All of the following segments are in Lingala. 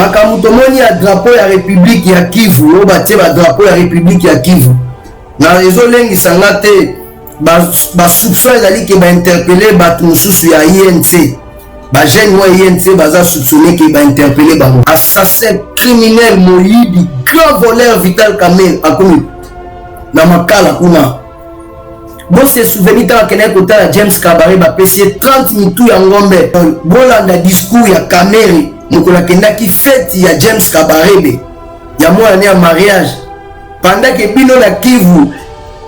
Makamutomoni ya drapeau ya République ya Kivu, o batie ba drapeau ya République ya Kivu. Na réseau lengi sangate ba soupçon ezali ke ba interpeller bato mususu ya INC. Ba jeune wa INC baza soupçonné ke ba interpeller bango. Assassin criminel moyibi, grand voleur Vital Kamerhe akomi na makala kuna. Bon se souveni ta kene kota la James Kabaré ba pesier 30 mitu ya ngombe. Bolanda discours ya Kamerhe mokola kendaki fête ya James Kabaré ya mwana ya mariage. Pendant que bino la Kivu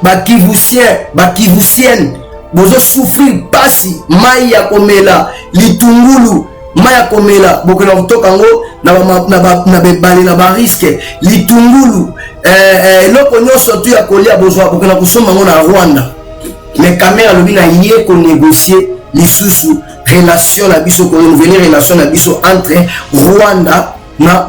ba Kivusienne bozo souffrir pasi mai ya komela litungulu mai ya komela bokola kutoka ngo na bebale na ba risque litungulu loko nyonso tu ya kolia bozo bokola kusoma ngo na Rwanda. Mais Kamerhe lobi na yé ko négocier lisusu relation la biso ko renouveler relation la biso entre Rwanda na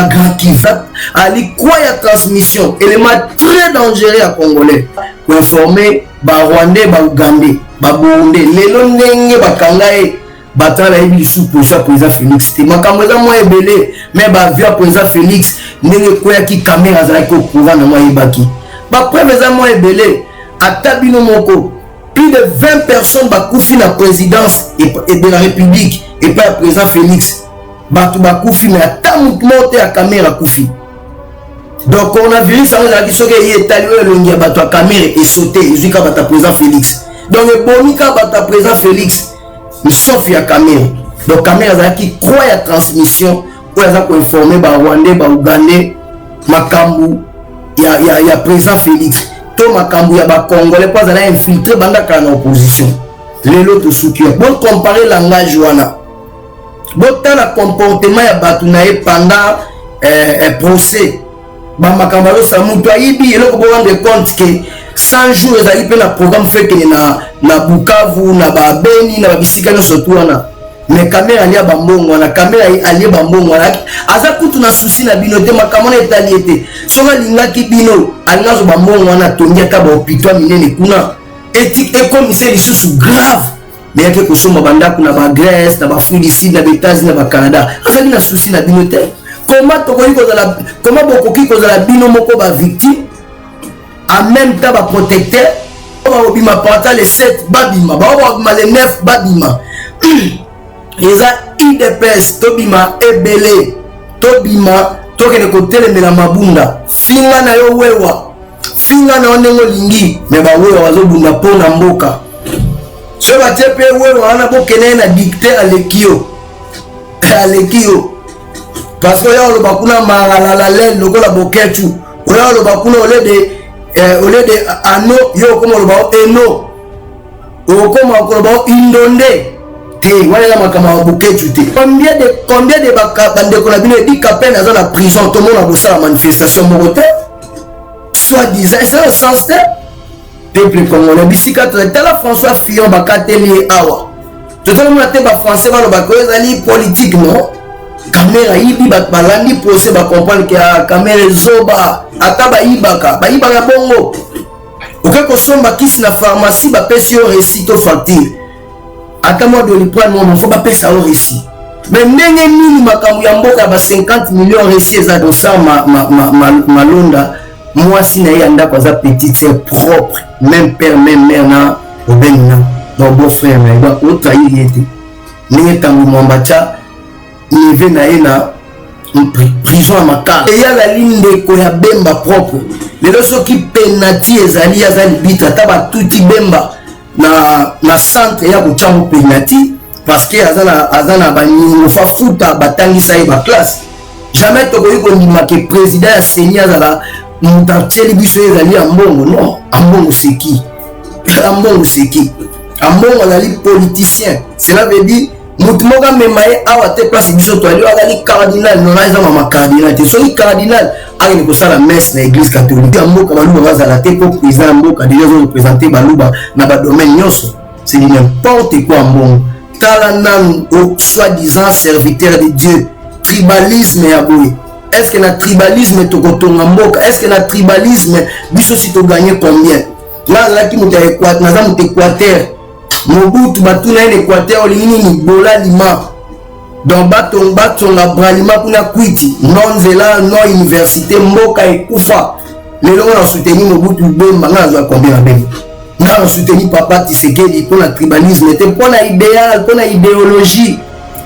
Grand Kivu. Alikuwa ya transmission élément très dangereux à Congolais pour informer ba Rwandais ba Ougandais ba Burundais lelo ndenge bakangaye batala yebi sous président Félix te makambo za mo ebele mais ba via président Félix ndenge koya ki Kamerhe azala ko pouvoir na mo yebaki ba preuve za mo ebele atabino moko plus de 20 personnes bakufi na présidence et de la République et pas président Félix bato bakufi mais ata moto ya Kamerhe akufi. Donc coronavirus on a dit que il est allé longia bato Kamerhe et sauté jusqu'à bata président Félix. Donc bonika bata président Félix sauf ya Kamerhe. Donc Kamerhe a qui croit à transmission pour les informer ba Rwandais ba Ougandais makambu ya président Félix. To makambu ya ba Congolais pas à infiltrer banda kana opposition. Lelo to souki. Bon comparer langage wana. Bon le comportement ya bato na pendant procès. Ba makambalo sa mutu ayibi eloko bo rendre compte que 100 jours ezali pe na programme fait que na Bukavu na ba Beni na ba bisika no sotu wana. Mais Kamerhe alia bambongo na Kamerhe alia bambongo na aza kutu na souci na bino te makamona etaliete. Songa lingaki bino alingazo bambongo wana tongia ka ba hôpital minene kuna. Éthique et commissaire lisusu grave. Mais yake kusoma bandako na ba Grèce na ba fruits d'ici na ba États-Unis na ba Canada. Aza na souci na bino te. Comment bokoki kozala bino moko ba victime en même temps ba protecteur ba bima porta les 7 babima ba les 9 babima eza IDPS tobima ebele tobima tokene kotelemela mabunda finga na yo wewa finga na onengo lingi me ba wewa wazobunda pona mboka so ba tepe wewa wana bokene na dicter alekio parce que là le bakuna maralala le lokola boketu là le bakuna au lieu de ano yo comme le ba eno o comme ko ba indonde te wala makama boketu te combien de bande ko la bino di kapena dans la prison tout le monde a bossé la manifestation mokote soit disant c'est le sens de peuple congolais bisika tala François Fillon bakateli awa tout le monde a ba français ba lo bakozali politique non. Kamerhe yibi balandi procès ba comprendre que Kamerhe zoba ata ba yibaka bongo oke ko somba kisi na pharmacie ba pesi au récit to facture ata moi de prendre mon faut ba pesa au récit mais ndenge nini makambu ya mboka ba 50 millions récit za dans ça malonda moi si na yanda kwa za petite sœur propre même père même mère na obenna donc beau frère mais ba autre yete ni tangu mwambacha il na ena prison à makala et ya la ligne de ko ya bemba propre les autres qui penalty ezali azali bita taba tuti bemba na centre ya ko chango penalty parce que azana ba ni fa futa batangi sai ba classe jamais to ko ndima ke président ya seigneur azala mutacheli biso ezali ambongo non ambongo seki ambongo azali politicien cela veut dire mutumoga memaye awa te place biso to ali agali cardinal non aiza mama cardinal te soki cardinal ali ko sala messe na église catholique amboka baluba bazala te ko président mboka déjà représenter baluba na ba domaine nyonso c'est n'importe quoi mbongo tala nan au soi-disant serviteur de Dieu tribalisme ya boye est-ce que na tribalisme to kotonga mboka est-ce que na tribalisme biso si to gagner combien là là qui muta Équateur na Équateur Mobutu batuna en Équateur lini ni bola lima donc baton la bralima kuna kwiti non zela non université mboka ekufa lelo on a soutenu Mobutu Bemba ngazwa combien na Bemba na on soutenu Papa Tshisekedi pour la tribalisme était pour la idéal pour la idéologie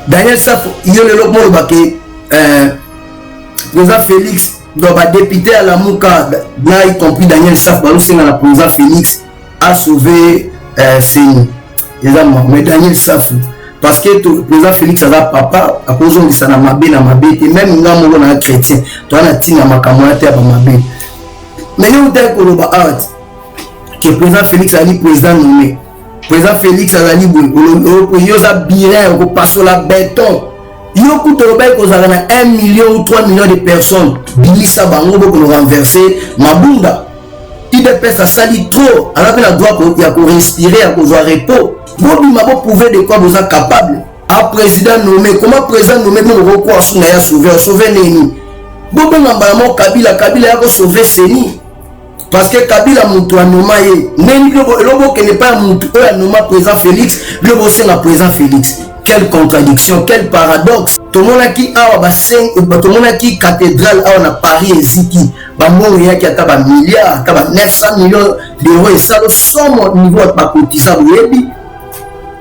Daniel Saf yo lelo mo baké président Félix donc député à la Mouka là y compris Daniel Saf ba aussi na président Félix a sauvé Seni mais Daniel Saf parce que le président Félix a papa à cause de ça na mabe même ngamo na chrétien to na tina makamwa te ba mabe mais nous dès que que le président Félix a dit président nommé président Félix a dit yo za bien ko passe la béton yo ku to ba ko za na 1 million ou 3 millions de personnes bilisa bango ko renverser mabunda IDPS a sali trop alors que la droit pour respirer à cause de repos vous m'avez prouvé de quoi vous êtes capable à président nommé comment président nommé nous recours à sauver Neni beaucoup d'emballement Kabila a sauvé Seni parce que Kabila moutou a nommé Neni le n'est pas moutou a nommé président Félix le c'est la président Félix quelle contradiction quel paradoxe tout le monde a qui a tout le monde a qui cathédrale a Paris et Ziki bango ya qui a milliards 900 millions d'euros et ça le somme au niveau de pas cotiser webi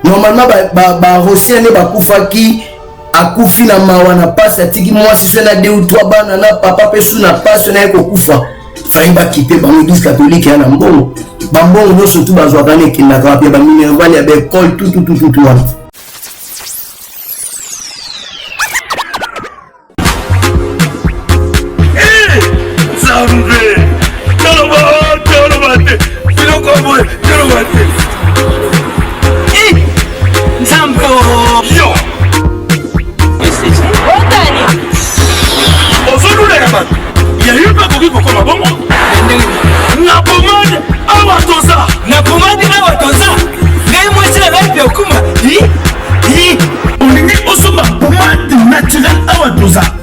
normalement ba Russie ne ba kufaki akufi na mawana passe atiki moi si na 2 ou 3 bana na papa pesu na passe na ko kufa fai ba quitter ba l'église catholique ya na mbongo bambongo no surtout bazwa kana kinda ka ba minerval ya be col tout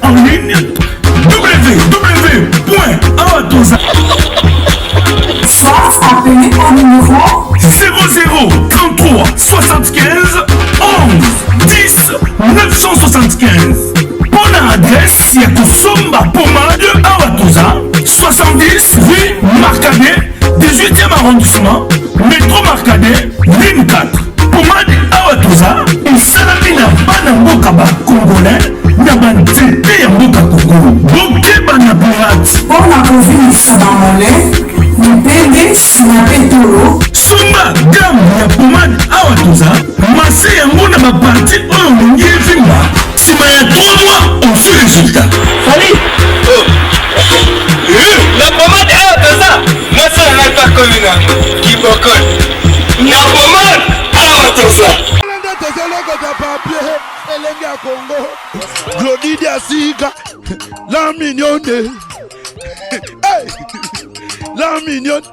en ligne www.awatoza. Soit appelé au numéro 00 33 75 11 10 975. Pour l'adresse, il y a Kosomba Pomade Awatoza 70 rue Marcadet 18e arrondissement métro Marcadet ligne 4. Pomade Awatoza et Salamina Banamboka Congolais Nabantete ya mboka Kongo Bokeba na pirate Pona kovinisa bamole Mipende na petolo Sumba gamme ya pomade Awatoza Mase yango na baparti oyo mongi evimba Sima ya 3 mois on fait résultat Salut la pomade Awatoza Moi ça n'a pas connu Kibokon la pomade Awatoza Congo, Glody Diasiga, la mignonne, la mignonne,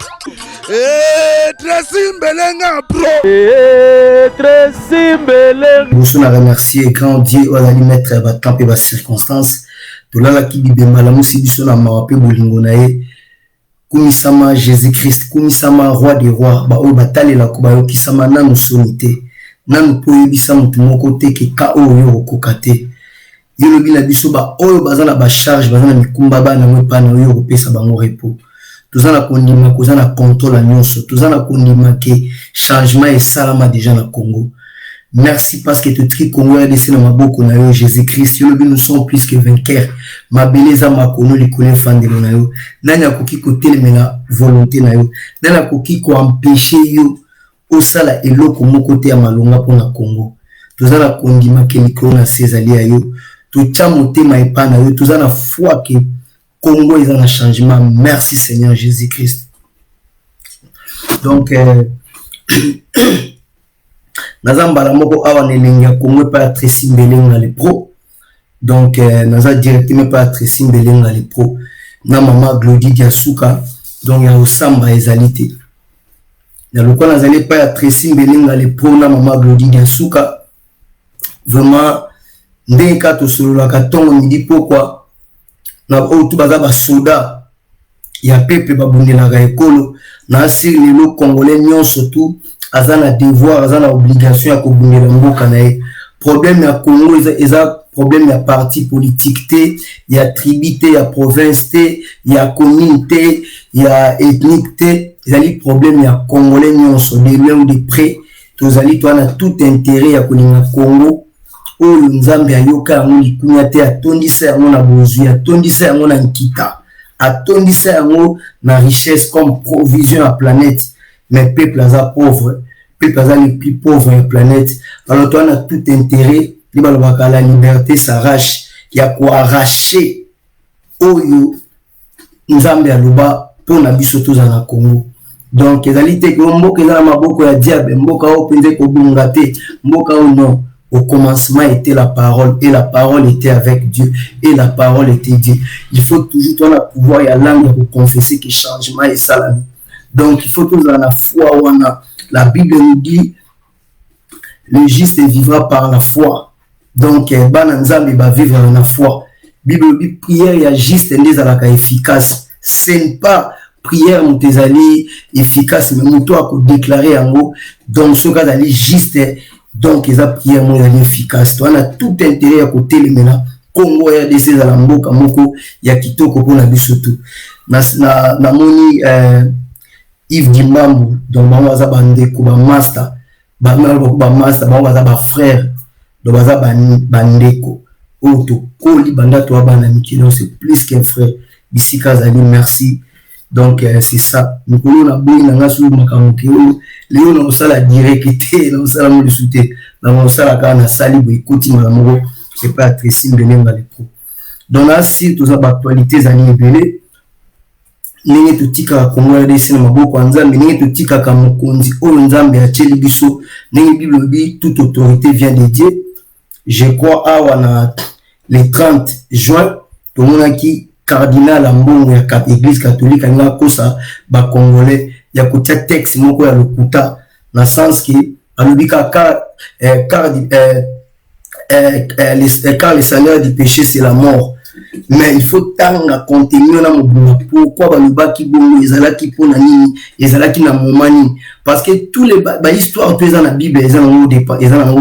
très simbelenga pro, très simbelenga. Nous sommes remerciés quand Dieu a allé mettre à temps et à circonstances. De là qui dit bien la musique du son à Marape Bolingonae, Kumisama Jésus-Christ, Kumisama roi des rois, ba o batale la kubayo kisama na nous sonité. Nanu po yebisa mutu moko te ke ka oyo okokate yolobi na biso ba oyo bazana ba charge bazana mikumba bana mwepa na oyo kopesa bango repos tozana kondima kozana contrôle nyonso tozana kondima ke changement et salama déjà na Congo. Merci parce que tu tri Congo a laissé na maboko na yo Jésus-Christ yolobi nous sommes plus que vainqueurs mabeleza makono likole fandelo na yo nani akoki kotelemela volonté na yo nani akoki ko empêcher yo au sala eloko moko te ya malonga pona Congo tozana kondima ke likolo na sezali ya yo totia motema epa na yo tozana foi ke Congo eza na changement. Merci Seigneur Jésus-Christ. Donc nazambala moko awa nelengi ya Congo pa Tracy Mbelenga le pro donc naza directement pa Tracy Mbelenga le pro na mama Glody Diasuka donc ya osamba ezalité na loko nazali pa ya Tracy Mbelenga le pro na mama Glody Diasuka vraiment ndeka to solo ka tongo midi pourquoi na otu baza ba soda ya pepe babundela ka ekolo na asiri lelo congolais nyon surtout azana devoir azana obligation ya kobundela mboka na ye problème ya Congo eza problème ya parti politique te, ya tribu te, ya province te, ya commune te, ya ethnique te, ezali problème ya congolais nyonso de loin ou de près. Tozali toana tout intérêt ya kolinga Congo oyo nzambe ayoka yango likunya te, atondisa yango na bozwi, atondisa yango na nkita, atondisa yango na richesse comme provision à planète. Mais peuple aza pauvre, peuple aza les plus pauvres de la planète. Alors toi on a tout intérêt, la liberté s'arrache, il y a quoi arracher oyo nzambe aloba pour na biso toza na Congo. Donc ezali te ko mboka eza na maboko ya diable, mboka o penze ko bunga te, mboka o non. Au commencement était la parole et la parole était avec Dieu et la parole était Dieu. Il faut toujours ton pouvoir et la langue pour confesser que changement est ça. Donc il faut toujours la foi. La Bible nous dit le juste vivra par la foi. Donc Bananzambe va vivre dans la foi. Bible dit prière et juste est efficace. Ce n'est pas prière moutezali efficace mais mouto a déclaré en haut. Donc ce cas d'aller juste. Donc, ils ont prié moins efficace. On a tout intérêt à côté les maintenant. Congo RDC za mboka moko ya kitoko pour la bisoto. Na moni Yves Dimbambu donc ba waza bande ko ba master, ba master, ba waza ba frère, donc waza bandeko. Auto koli banda to bana mikino c'est plus qu'un frère. Bisika zali merci. Donc c'est ça. Nous connaissons la bonne dans la sous makamokio. Léon na osala directé, na osala mo lisute, na osala kana sali bo ikoti malamu. C'est pas très simple nenga les pro. Donc là si tous les actualités zali ebele, nenge tutika Congo RDC na maboko nzambe, nenge tutika ka mokonzi o nzambe acheli biso, nenge Bible dit toute autorité vient de Dieu. Je crois awana le 30 juin tout le monde qui cardinal ambongo ya église catholique nga kosa ba congolais ya kotia texte moko ya lokuta na sens que alobika car le salaire du péché c'est la mort, mais il faut tanga continuer na mobula. Pourquoi balobaki bongo ezalaki pona nini, ezalaki na momani, parce que tous les histoire to eza na Bible eza na départ, eza na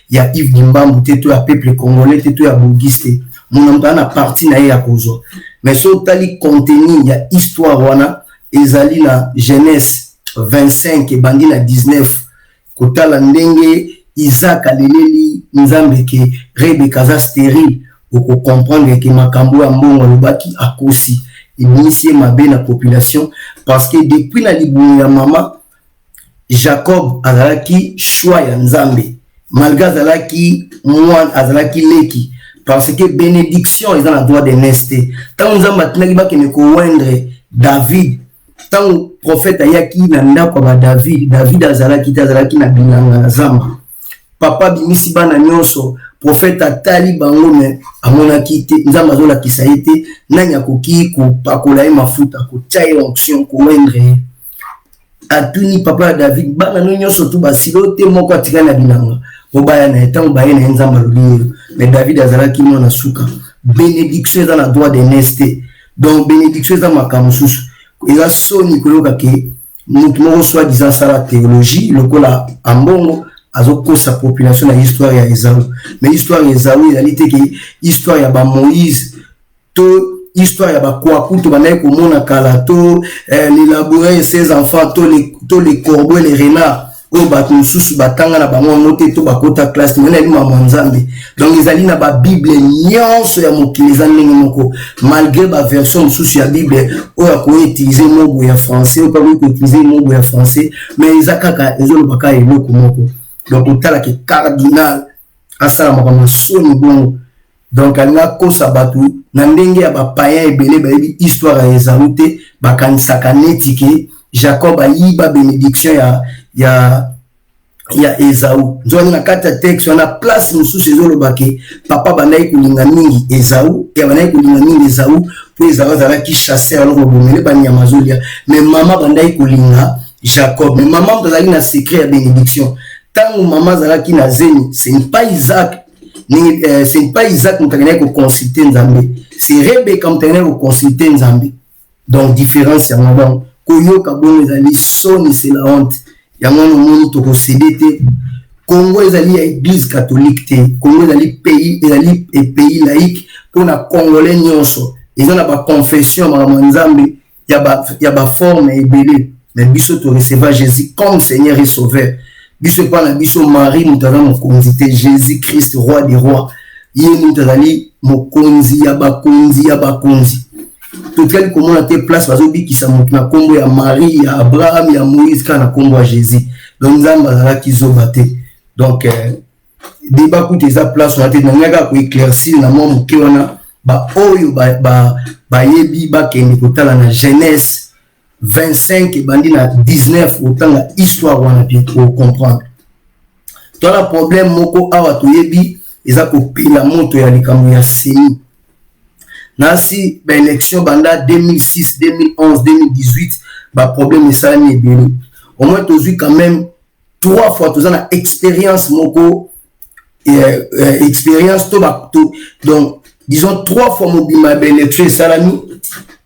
ya Yves Dimbambu teto ya peuple congolais teto ya bogiste mon na parti na ya kozo. Mais so tali contenu ya histoire wana ezali na Genèse 25 et bandi na 19 kotala ndenge Isaac aleleli nzambe ke Rebeka za stérile pour comprendre que makambo ya mbongo lobaki akosi initier mabe na population parce que depuis la libu ya mama Jacob azalaki choix ya nzambe malgré azalaki mwana azalaki leki. Parce que bénédiction est dans le droit de nester. Tant nous avons David, tant le prophète ayaki na kwa David azalaki na bilanga zamba. Papa bimisi bana nyonso, prophète atali bango me amona kite, nzamba zola kisaite, nanya koki ko pakola mafuta ko tchaye onction ko wendre. Atuni papa David bana nyonso tu basilote moko atika na bilanga. Obaya na etant obaya na nzamba loli. Mais David azalaki mona suka. Bénédiction dans la droit de nester. Donc bénédiction dans ma kamususu. Et là soni koloka ke nous soit disant ça la théologie, le kola ambongo azoko sa population la histoire ya Esaü. Mais histoire ya Esaü il a dit que histoire ya ba Moïse to histoire ya ba Kwaku to banaye ko mona kala to l'élaborer ses enfants to les corbeaux les renards. Oh batu susu batanga na bango note to bakota classe mena ni mamanzambe. Donc ils ali na ba Bible nyonso ya mokiliza ndenge moko malgré ba version susu ya Bible o ya ko utiliser mot ya français o pas ko utiliser mot ya français mais izakaka ezolo baka eloko moko. Donc otala ke cardinal asala makama soni bon. Donc alina kosa batu na ndenge ya ba païen ebele ba histoire ya Esaü te bakanisaka netike Jacob ayiba bénédiction ya Esaü. Nzoni na kata texte on a place mususu ezolobake papa bandai kulinga mingi Esaü ya bandai kulinga mingi Esaü po Esaü azalaki chasseur alors bomele banyama zolia mais maman bandai kulinga Jacob. Mais maman azalaki na secret ya bénédiction tango maman azalaki na zeni ce n'est pas Isaac mutagene ko consulter Nzambe, c'est Rebeka mutagene ko consulter Nzambe. Donc différence ya maman koyoka bono ezali soni c'est la honte. Yango no moni to ko cédé te Congo ezali ya église catholique te, Congo ezali pays laïque pour na congolais nyonso. Ils ont la confession Nzambe ya ba forme ebele, mais biso to recevoir Jésus comme Seigneur et Sauveur. Biso pas na biso Marie mutana mokonzi te, Jésus Christ roi des rois. Yé mutazali mokonzi ya bakonzi. Tout tel comment na te place bazobi ki sa mutu na kombo ya Marie, ya Abraham, ya Moïse kana kombo ya Jésus. Donc Nzambe azala ki zobate. Donc débat koute eza place on a te nanga ko éclaircir na mo moke wana ba oyo ba yebi ba kende kotala na Genèse 25 et bandi na 19 autant la histoire wana bien pour comprendre. Toi la problème moko awa to yebi eza ko pila moto ya likambo ya seni. Nasi ba élection banda 2006, 2011, 2018 ba problème ça ni ebele. Au moins tu as quand même 3 fois tu as expérience moko expérience to donc disons 3 fois mobima ba élection salami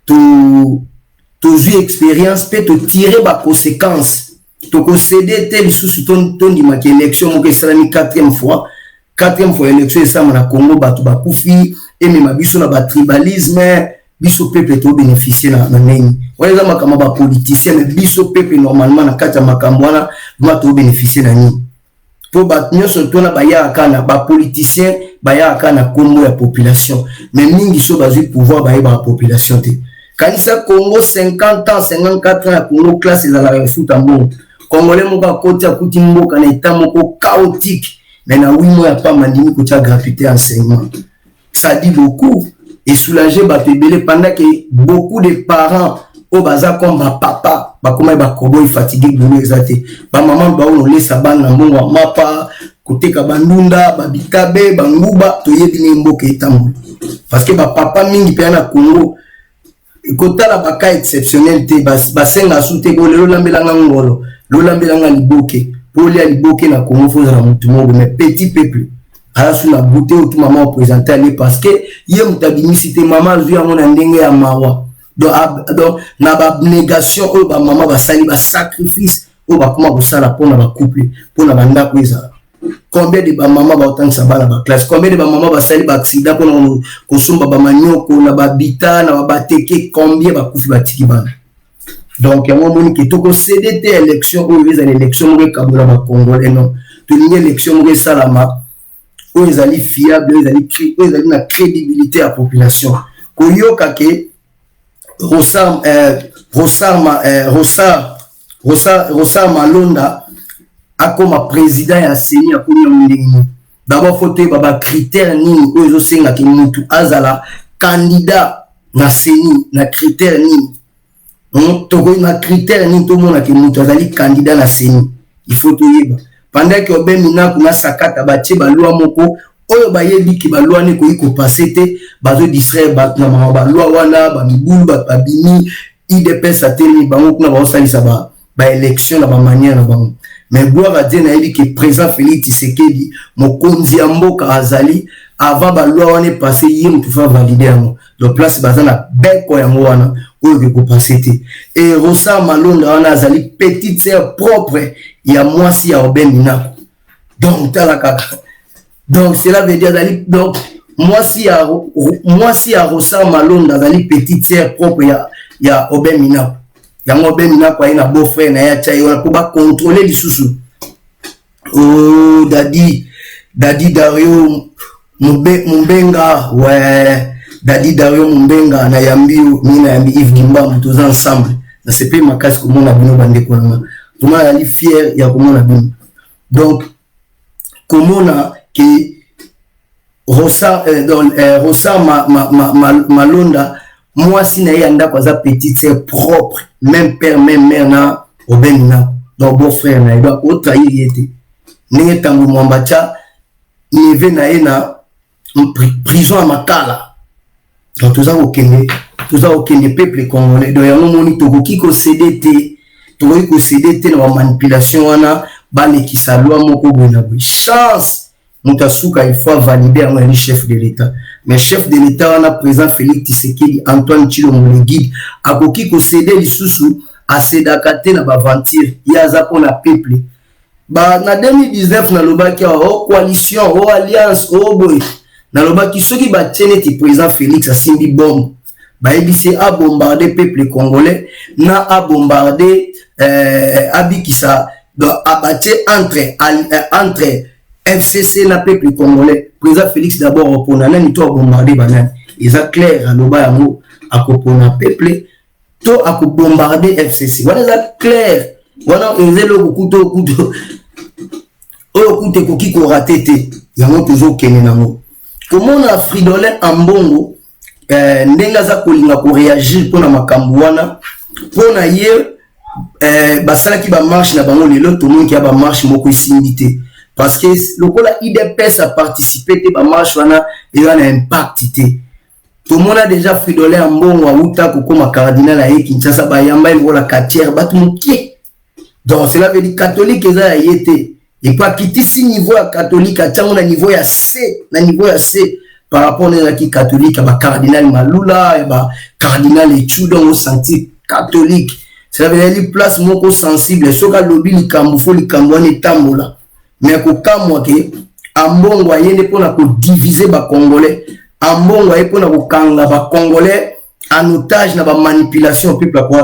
tu as expérience peut te tirer ba conséquences to concéder tel sous ton di ma élection moko salami 4e fois élection ça na Congo batu ba kufi et même biso na ba tribalisme biso peuple to bénéficier na nini wala makama ba politicien mais biso peuple normalement na kata makambo wana to bénéficier na nini pour ba nyonso to na ba ya kana ba politicien ba ya kana Congo ya population mais mingi so bazui pouvoir ba ba population te kanisa Congo 50 ans 54 ans ya Congo classe za la foot en monde congolais mo ba koti akuti mboka na état moko chaotique mais na 8 mois ya pas mandimi ko tia gratuité enseignement ça dit beaucoup et soulager batebele pendant que beaucoup de parents au bazar comme ma papa ba comment ba kobo fatigué boulot exaté ba maman ba on laisse ba na mbongo mapa côté ka bandunda ba bitabe ba nguba to yebi ni mboka etambo parce que ba papa mingi pe na Congo kota la baka exceptionnel te ba senga sute ko le lambelanga ngolo lo lambelanga liboke pour les liboke na Congo faut na mutu mo mais petit peuple ala sous la beauté ou tout maman présenté aller parce que yé mutabimisi te maman zui amona ndenge ya mawa donc na ba négation ou ba maman ba sali ba sacrifice ou ba comment ça la pour na ba couple pour na banda ko eza combien de ba maman ba autant ça ba la classe combien de ba maman ba sali ba accident pour na kosomba ba manyoko na ba bita na ba teke combien ba kufi ba tiki ba donc un moment qui to ko CDT élection ou les élections mo kabula ba congolais non to ni élection mo salama ils allaient fiables, ils allaient la crédibilité à la population. Koyoka ke Rosa Malonda a comme président ya Seni a konya ndenge. D'abord faut te baba critère nini ozo senga ke mutu azala candidat na Seni na critère nini. To ko na critère nini to mona ke mutu azali candidat na Seni. Il faut to yeba. Pendant que Obemina kuna sakata batie ba loi moko oyo ba yebi ki ba loi ne ko iko passer te bazo distraire ba na ba loi wana ba mibulu ba bimi IDPS ateli bango kuna ba osalisa ba élection na ba manière na bango mais gloire à Dieu na yebi ki président Félix Tshisekedi mokonzi ya mboka azali avant ba loi wana passer yim tu faire valider yango donc place bazana beko yango wana oyo ko passer te et Rosa Malonda wana azali petite sœur propre ya mwasi ya Obemina donc talaka donc cela veut dire dali donc mwasi ya Rosa Malonda dali petite sœur propre ya Obemina yango Obemina kwa ina beau frère na ya chai wana pour ba contrôler lisusu oh dadi Dario Mumbenga ouais dadi Dario Mumbenga na yambiu mina yambi Yves Gimba tous ensemble na c'est pas ma casse comme on a bino bande kona tout le monde est fier ya comment on a bino donc comment on a que Rosa Malonda moi si na yanda kwa za petite sœur propre même père même mère na Obemina donc beau frère na doit autre yete ninge tangu mwambacha nive na ena prison à Makala donc tout ça aucun peuple congolais donc yango moni to kiko CDT to ko CDT na manipulation wana bale ki salwa moko bona chance mutasuka il faut valider un chef de l'État mais chef de l'État on a président Félix Tshisekedi Antoine Tshilombo le guide akoki ko céder lisusu a sedakate na baventure yaza pona peuple ba na 2019 na lobaki o coalition o alliance o boy na lobaki soki ba tiene ti président Félix asimbi bombe ba ebisi a bombarder peuple congolais na a bombarder abikisa donc abattre entre FCC na peuple congolais. Président Félix d'abord pour na ni to bombarder banane eza clair aloba yango akopona peuple to akobombarder FCC wana eza clair wana ezelo kuto oyo kute koki ko raté te yango toujours kene nango comment na Fridolin Ambongo ndenga za kolinga ko réagir pona makambo wana pona ye basalaki ba marche na bango lelo to monki ya ba marche moko isimbi parce que lokola IDPS a participé te ba marche wana et wana impact te tout le monde a déjà Fridolin Ambongo auta kokoma cardinal à Kinshasa ba yamba la quartier batu mukie donc cela veut dire catholique eza yete et pas quitter si niveau catholique à na niveau ya C na niveau ya C par rapport à qui catholique ba cardinal Malula et ba cardinal Echudo au senti catholique cela veut dire place moko sensible soka lobby likambo fo likambo ni tambola mais ko kamwa ke Ambongo ayende pona ko diviser ba congolais Ambongo ayende pona ko kanga ba congolais en otage na ba manipulation peuple a ko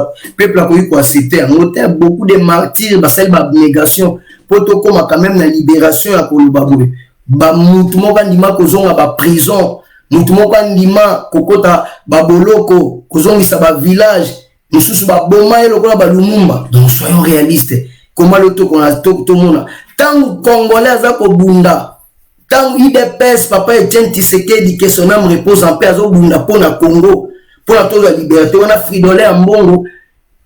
accepter en otage beaucoup de martyrs ba sel ba négation poto koma quand même la libération ya kolubabule ba mutu moko ndima kozonga ba prison mutu moko ndima kokota ba boloko kozongisa ba village mususu ba boma eloko ba lumumba. Donc soyons réalistes comment le to kona to mona tant congolais za ko bunda tant IDPS papa Etienne Tshisekedi que son âme repose en paix azo bunda pona Congo pour la tour de la liberté on a Fridolin Ambongo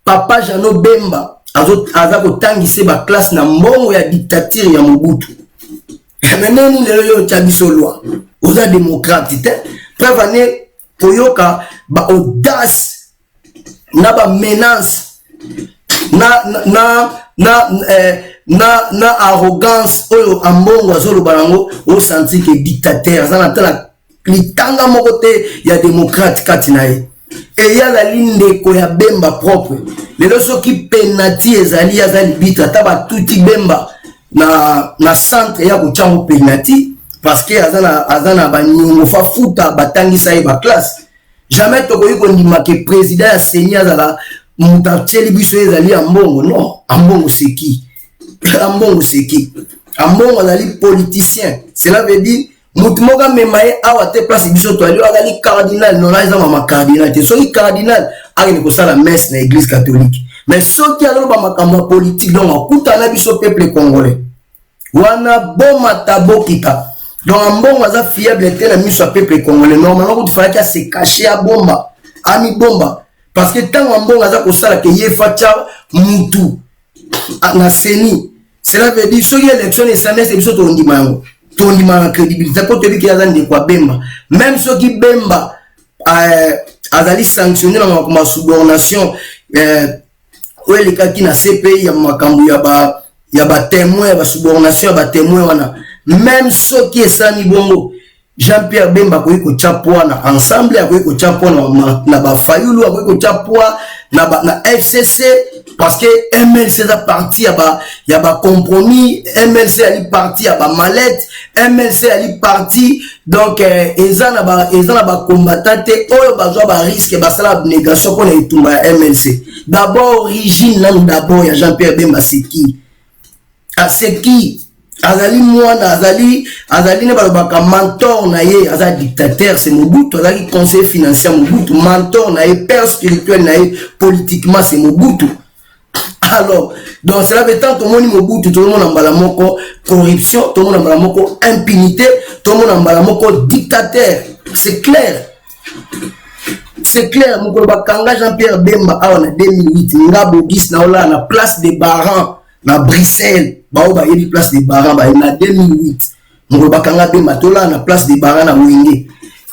papa Jano Bemba aza ko tangise ba classe na mbongo ya dictature ya Mobutu maintenant nous le chabiso loi aux démocrates preuve année koyoka ba audace na ba menace na arrogance oyo Ambongo azolo balango au senti que dictateur ça na tala litanga moko te ya démocrate katinaye et ya la ligne ko ya Bemba propre lelo soki penalty ezali azali bitra taba tuti Bemba na centre ya ko chango penalty parce que azana ba nyongo fa futa batangisa e ba classe jamais to ko yiko ndima ke président ya Seigneur azala mutacheli biso ezali Ambongo non Ambongo c'est qui Ambongo c'est qui Ambongo azali politicien cela veut dire mutumoga memaye awate place biso to ali agali cardinal non aiza mama cardinal te soki cardinal akene ko sala messe na église catholique mais soki alo ba makambo politique donc akuta na biso peuple congolais wana boma tabokita donc Ambongo aza fiable te na miso peuple congolais normalement il fallait qu'il se cache à bomba ami bomba parce que tant Ambongo aza ko sala ke yefa cha mutu na seni cela veut dire soki élection et semestre biso to ndimango tondi ma crédibilité pour te dire qu'il y a des quoi Bemba même ceux qui Bemba azali sanctionné dans ma subordination ou les cas qui na CPI ya makambu ya ba témoin ba subordination ba témoin wana même ceux qui esani bongo Jean-Pierre Bemba ko chapwa na ensemble ko chapwa na ba Fayulu ko chapwa na FCC parce que MLC est parti il y a ba compromis MLC est parti il y a ba mallette MLC est parti donc ezana ba combattant oyo bazwa ba risque ba sala négation pour les tumba MLC d'abord origine là d'abord il y a Jean-Pierre Bemba c'est qui azali mwana azali ne balobaka mentor na ye aza dictateur c'est Mobutu azali conseiller financier Mobutu mentor na ye père spirituel na ye politiquement c'est Mobutu. Alors donc cela veut dire tout le monde Mobutu tout le monde en balamoko corruption tout le monde en balamoko impunité tout le monde en balamoko dictateur c'est clair mukolo bakanga Jean-Pierre Bemba a en 2008 ngabo 10 na ola na place des Barans na Bruxelles ba oba yeli place des Barans ba na 2008 mukolo bakanga Bemba tola na place des Barans na Wenge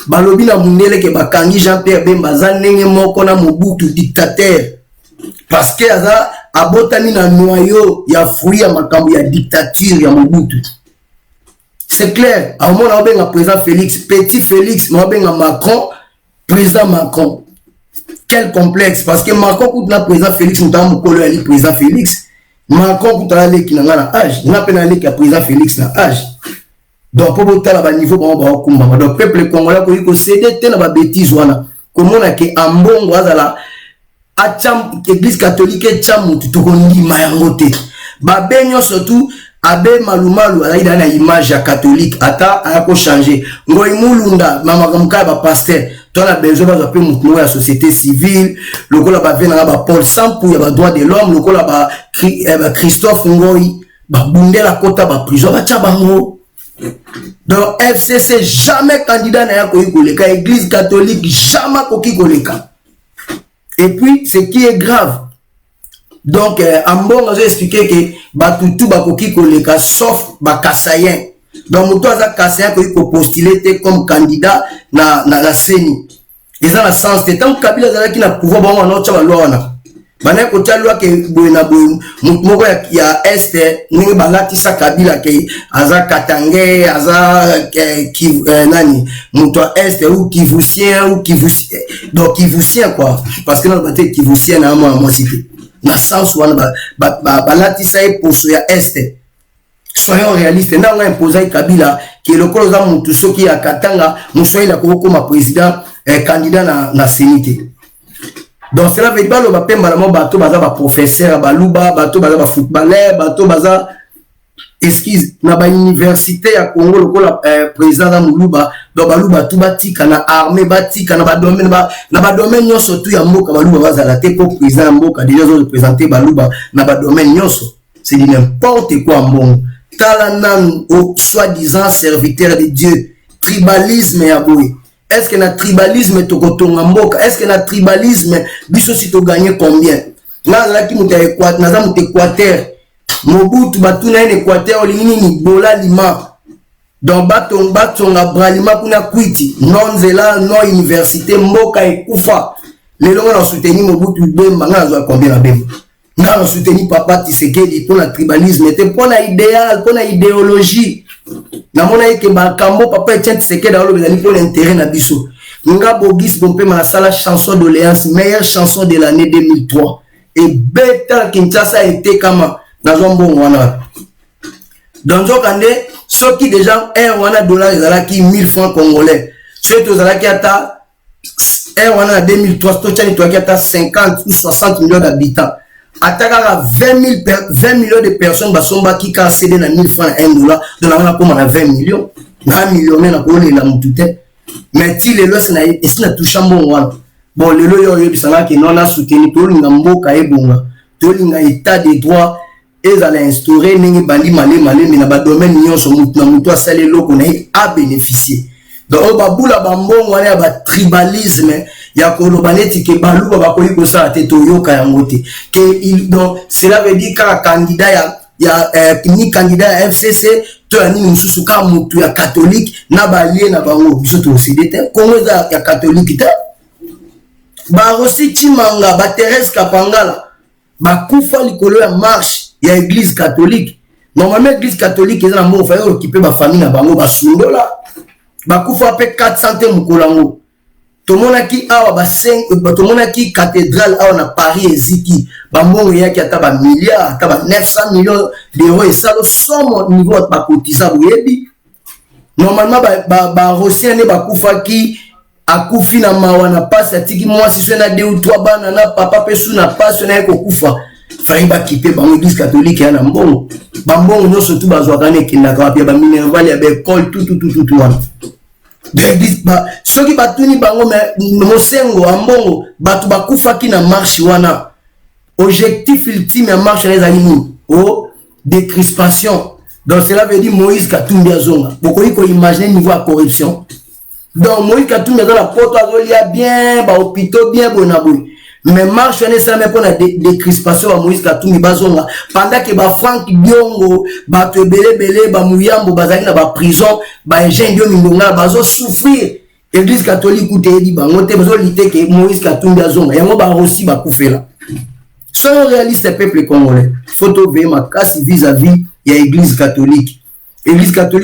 balobi na mundele ke bakangi Jean-Pierre Bemba za ndenge moko na Mobutu dictateur parce que aza abotami na noyau ya fruit ya makambo ya dictature ya Mobutu. C'est clair. À un moment on a président Félix, petit Félix, on a Macron, président Macron. Quel complexe parce que Macron coûte na président Félix, nous avons collé président Félix. Macron kutala leki na âge, n'a pas na leki à président Félix na âge. Donc pour botter là niveau bon kumba. Donc peuple congolais ko céder te na ba bêtise wana. Comment na ke ambongo azala acham église catholique cham to kondi mayangote. Ba benyo surtout abe malumalu alaida na image ya catholique ata ayako changer. Ngoi mulunda mama kamka ba pasteur. Toi la besoin ba pe mutu ya société civile, lokola ba vena ba Paul Sampu ya ba droit de l'homme, lokola ba Christophe Ngoi ba bundela kota ba prison ba chabango. Donc FCC jamais candidat na yako ikoleka, église catholique jamais koki koleka. Et puis ce qui est grave, donc Ambongo a expliqué que batutu ba koki koleka sauf ba Kassayen. Donc mutu aza Kassayen ko postuler comme candidat na CENI. Ils ont la sens de tant Kabila zalaki na pouvoir bon wana ocha loi wana. Bana ko tia loi ke boyena boy moko ya este ni balati sa Kabila ke aza Katange aza nani mutu este ou Kivusien ou Kivusien. Donc Kivusien quoi parce que na baté Kivusien na moi cité. Na sens wana balati sa e poso ya este. Soyons réalistes. Nous avons imposé Kabila qui est le colosa Mutuso qui a Katanga, nous soyons là comme président candidat na sénité. Donc cela veut dire que le pembalamo bateau baza ba professeur baluba bateau baza ba footballeur bateau baza esquisse na ba université ya Congo le kola président na Muluba donc baluba tout batika na armée batika na ba domaine nyonso tout ya mboka baluba baza la te pour président mboka déjà représenter baluba na ba domaine nyonso c'est du n'importe quoi mbongo. Talanan au soi-disant serviteur de Dieu, tribalisme ya boy. Est-ce que notre tribalisme tokotonga mboka? Est-ce que notre tribalisme biso si to gagner combien? Là là qui muta Équateur, naza muta Équateur. Mobutu batuna en Équateur olingini ni bola lima. Donc batonga bralima kuna kwiti. Non zela non université mboka ekufa. Les longs ont soutenu Mobutu Bemba ngazo combien la Bemba. Nous avons soutenu Papa Tshisekedi pour le tribalisme, pour l'idéal, pour l'idéologie. Nous avons dit que Papa Tshisekedi a pour l'intérêt de Bissou. Nous avons dit que nous avons la chanson d'Oléance, meilleure chanson de l'année 2003. Et Beta Kinshasa a été comme dans un bon wana. Dans un cas, ceux qui déjà $1 ils ont qui 1000 francs congolais. Ceux qui ont qui a 1 2003, qui a 50 ou 60 millions d'habitants. Attaquera 20 millions de personnes qui ont cédé dans 1000 francs $1 donc on a comme 20 millions na millionnaire na la mutute mais si les lois c'est na toucha bon les lois yo bisana que non a soutenu tout le mboka ebonga tout le état de droit et à l'instaurer ningi bali malé mais na ba domaine nyonso mutu na mutu asale loko na a bénéficier donc babula bambongo wana ba tribalisme ya kolobaneti ke baluba bakoli kosa teto yoka yangote que il donc cela veut dire que candidat ni candidat à FCC to ani mususu ka mutu ya catholique na balie na bango biso to cédete Congo ya catholique ta ba aussi Chimanga ba Thérèse Kapangala ba kufa likolo ya marche ya église catholique normalement église catholique eza na mo fa occuper ba famille na bango ba sundola ba kufa pe 400 mukolango tomonaki awa ba 5 tomonaki cathédrale awa na Paris eziki ba mbongo yaki ata ba milliards ata ba 900 millions d'euros et ça le somme niveau ba kotisa boyebi normalement ba Rosien ne ba kufa ki akufi na mawa na passe atiki moi si c'est na 2 ou 3 bana na papa pesu na passe na ko kufa fai ba kipe ba église catholique ya na mbongo ba mbongo no surtout ba zwakane kinaka ba minerval ya ba école tout wana d'église ba soki batuni bango mosengo ambongo batu bakufa ki na marche wana objectif ultime ya marche les amis o décrispation donc cela veut dire Moïse Katumbi azonga beaucoup ko imaginer niveau de corruption donc Moïse Katumbi dans la porte azolia bien ba hôpital bien bonaboui mais marche ne ça mais pour la décrispation à Moïse Katumbi bazonga pendant que ba Frank Biongo ba tebele ba Muyambo bazali na ba prison ba ingénieur mingonga bazo souffrir église catholique ou te di bango te bazo lité que Moïse Katumbi azonga yango ba aussi ba kufela soyons réalistes peuple congolais photo vema kasi vis-à-vis ya église catholique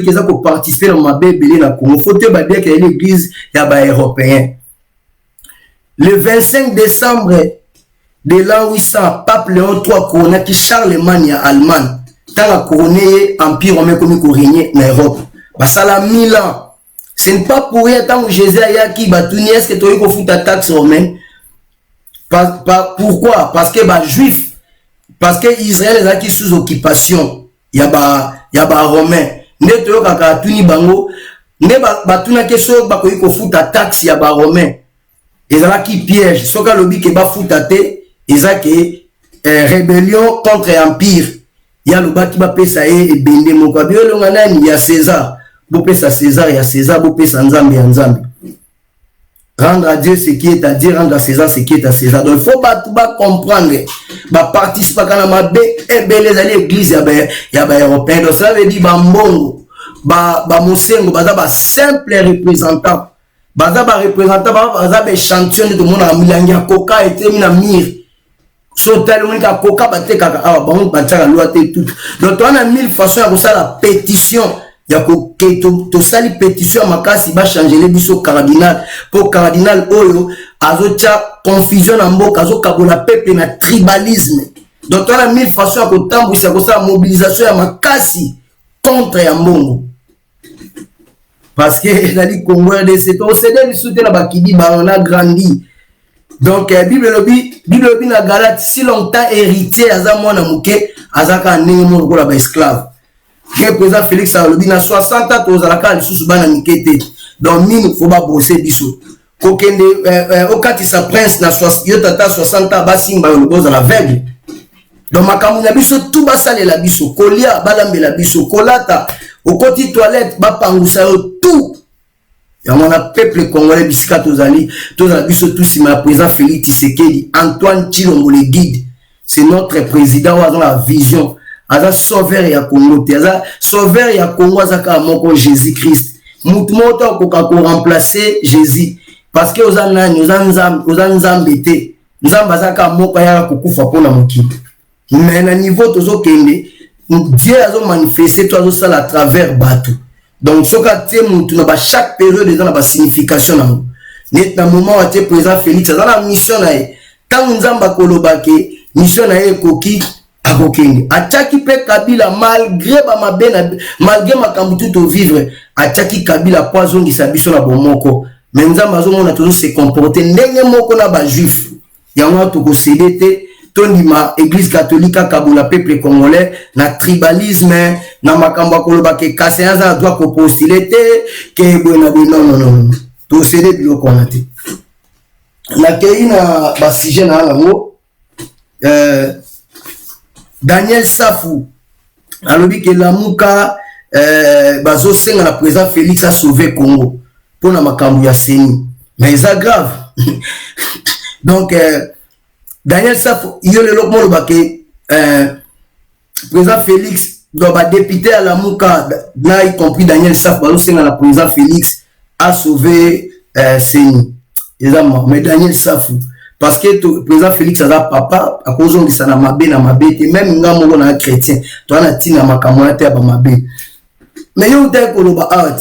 eza ko participer dans ma bébé na Congo photo ba bien que l'église ya ba européen. Le 25 décembre de l'an 800 pape Léon III couronnaki Charlemagne ya Allemagne tant a couronné empire romain comme régner en Europe basala 1000 ans. Ce n'est pas pour rien tant que Jésus ayaki batuni est-ce que tu as fait ta taxe romaine. Pourquoi? Parce que les juifs, parce que Israël est qui sous occupation, il y a romain. Ne te yo kaka tuni bango, ne batuna ke so ba ko futa taxe ya ba romain. Ezala qui piège, soka lobi ke ba futa te, ezake rébellion contre empire. Ya loba ki ba pesa e bende moko bi longa nani ya César. Bo pesa César ya César, bo pesa Nzambe ya Nzambe. Rendre à Dieu ce qui est à Dieu, rendre à César ce qui est à César. Donc il faut pas comprendre, participer à ma bé et les l'église y a européen. Donc ça veut dire mbongo, mosengo, simple représentant, représentant, champion de tout le monde à Milangia, Coca et Temina Mir. Sauter le ka Coca batte kaka ah bon batcha loi tout. Donc on a 1000 façons à faire la pétition. Il y a que sali pétition makasi ba changer les biso cardinal pour cardinal oyo azocha confusion na mboka azokabola peuple na tribalisme. Donc on a 1000 façons à tambouisa ko sa mobilisation ya makasi contre ya mbongo. Parce que la dit Congo de c'est au CD du soutien na bakidi ba on a grandi. Donc Bible lobi na Galate si longtemps héritier azamwa na muke azaka nemo ko la ba esclave. Le président Félix Alobi na 60 ans aux alaka sous bana mikete donc mine faut pas bosser biso kokende au katisa prince na 60 ans basimba le boss à la veille donc makamu na biso tout basale la biso kolia balambe la biso kolata au côté toilette ba pangusa tout ya mona peuple congolais bisika tozali biso tout si ma président Félix Tshisekedi Antoine Tshilombo le guide c'est notre président ou dans la vision aza sauveur ya Congo te aza sauveur ya Congo azaka moko Jésus Christ mutu moto ko remplacer Jésus parce que ozanani ozanzambe te nzamba azaka moko ya kokufa pona mokili mais na niveau tozo kende Dieu azo manifester to azo sala à travers bateau donc soka te mutu na ba chaque période dans la signification na net na moment wa te président Félix azana mission na ye tant nzamba kolobake mission na ye koki akokenge ataki pe Kabila malgré ba mabena malgré makambu tout vivre ataki Kabila poison qui sabiso na bomoko mais nzamba azomona toujours se comporter ndenge moko na ba juif yango to ko cédé tondima église catholique kabola peuple congolais na tribalisme na makambu akoloba ke kaseanza doit ko postuler ke bona non to cédé biloko na te na keina ba sujet na ngo Daniel Safou alobi que lamuka bazo senga na président Félix a sauvé Congo pour na makambu ya seni mais c'est grave donc Daniel Safou yo le lokmo ba ke président Félix doit ba député à lamuka là y compris Daniel Safou bazo senga na président Félix a sauvé seni mais Daniel Safou parce que le président Félix a papa à cause de ça na mabe même ngamo na chrétien to na tina makamona te ba mabe mais yo te ko loba art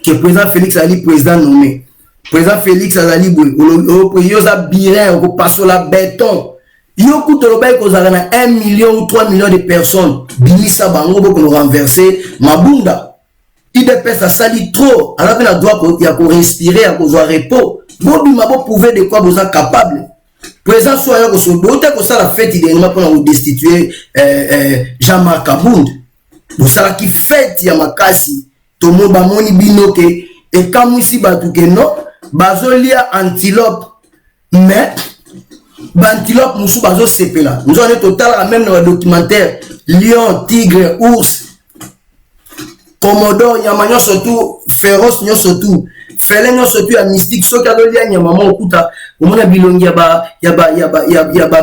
que président Félix ali président nommé président Félix azali boy yo za birin ko passo la béton yo ku to loba ko za na 1 million ou 3 millions de personnes binisa bango ko no renverser mabunda IDPS a sali trop alors que la droit ya ko respirer à cause repos Bobi mabo prouver de quoi vous êtes capable. Présent soit que ce doute que ça la fête idéalement pour nous destituer Jean-Marc Abound. Vous savez qui fête ya makasi to mo ba moni binoke et comme ici ba tout que non bazolia antilope mais antilope musu bazo sepela. Nous on est total même dans le documentaire lion, tigre, ours, Commodore, Yamagnon surtout féroce nyo surtout Félin surtout à mystique so ka dolia nyama mo okuta omona bilongi ya ba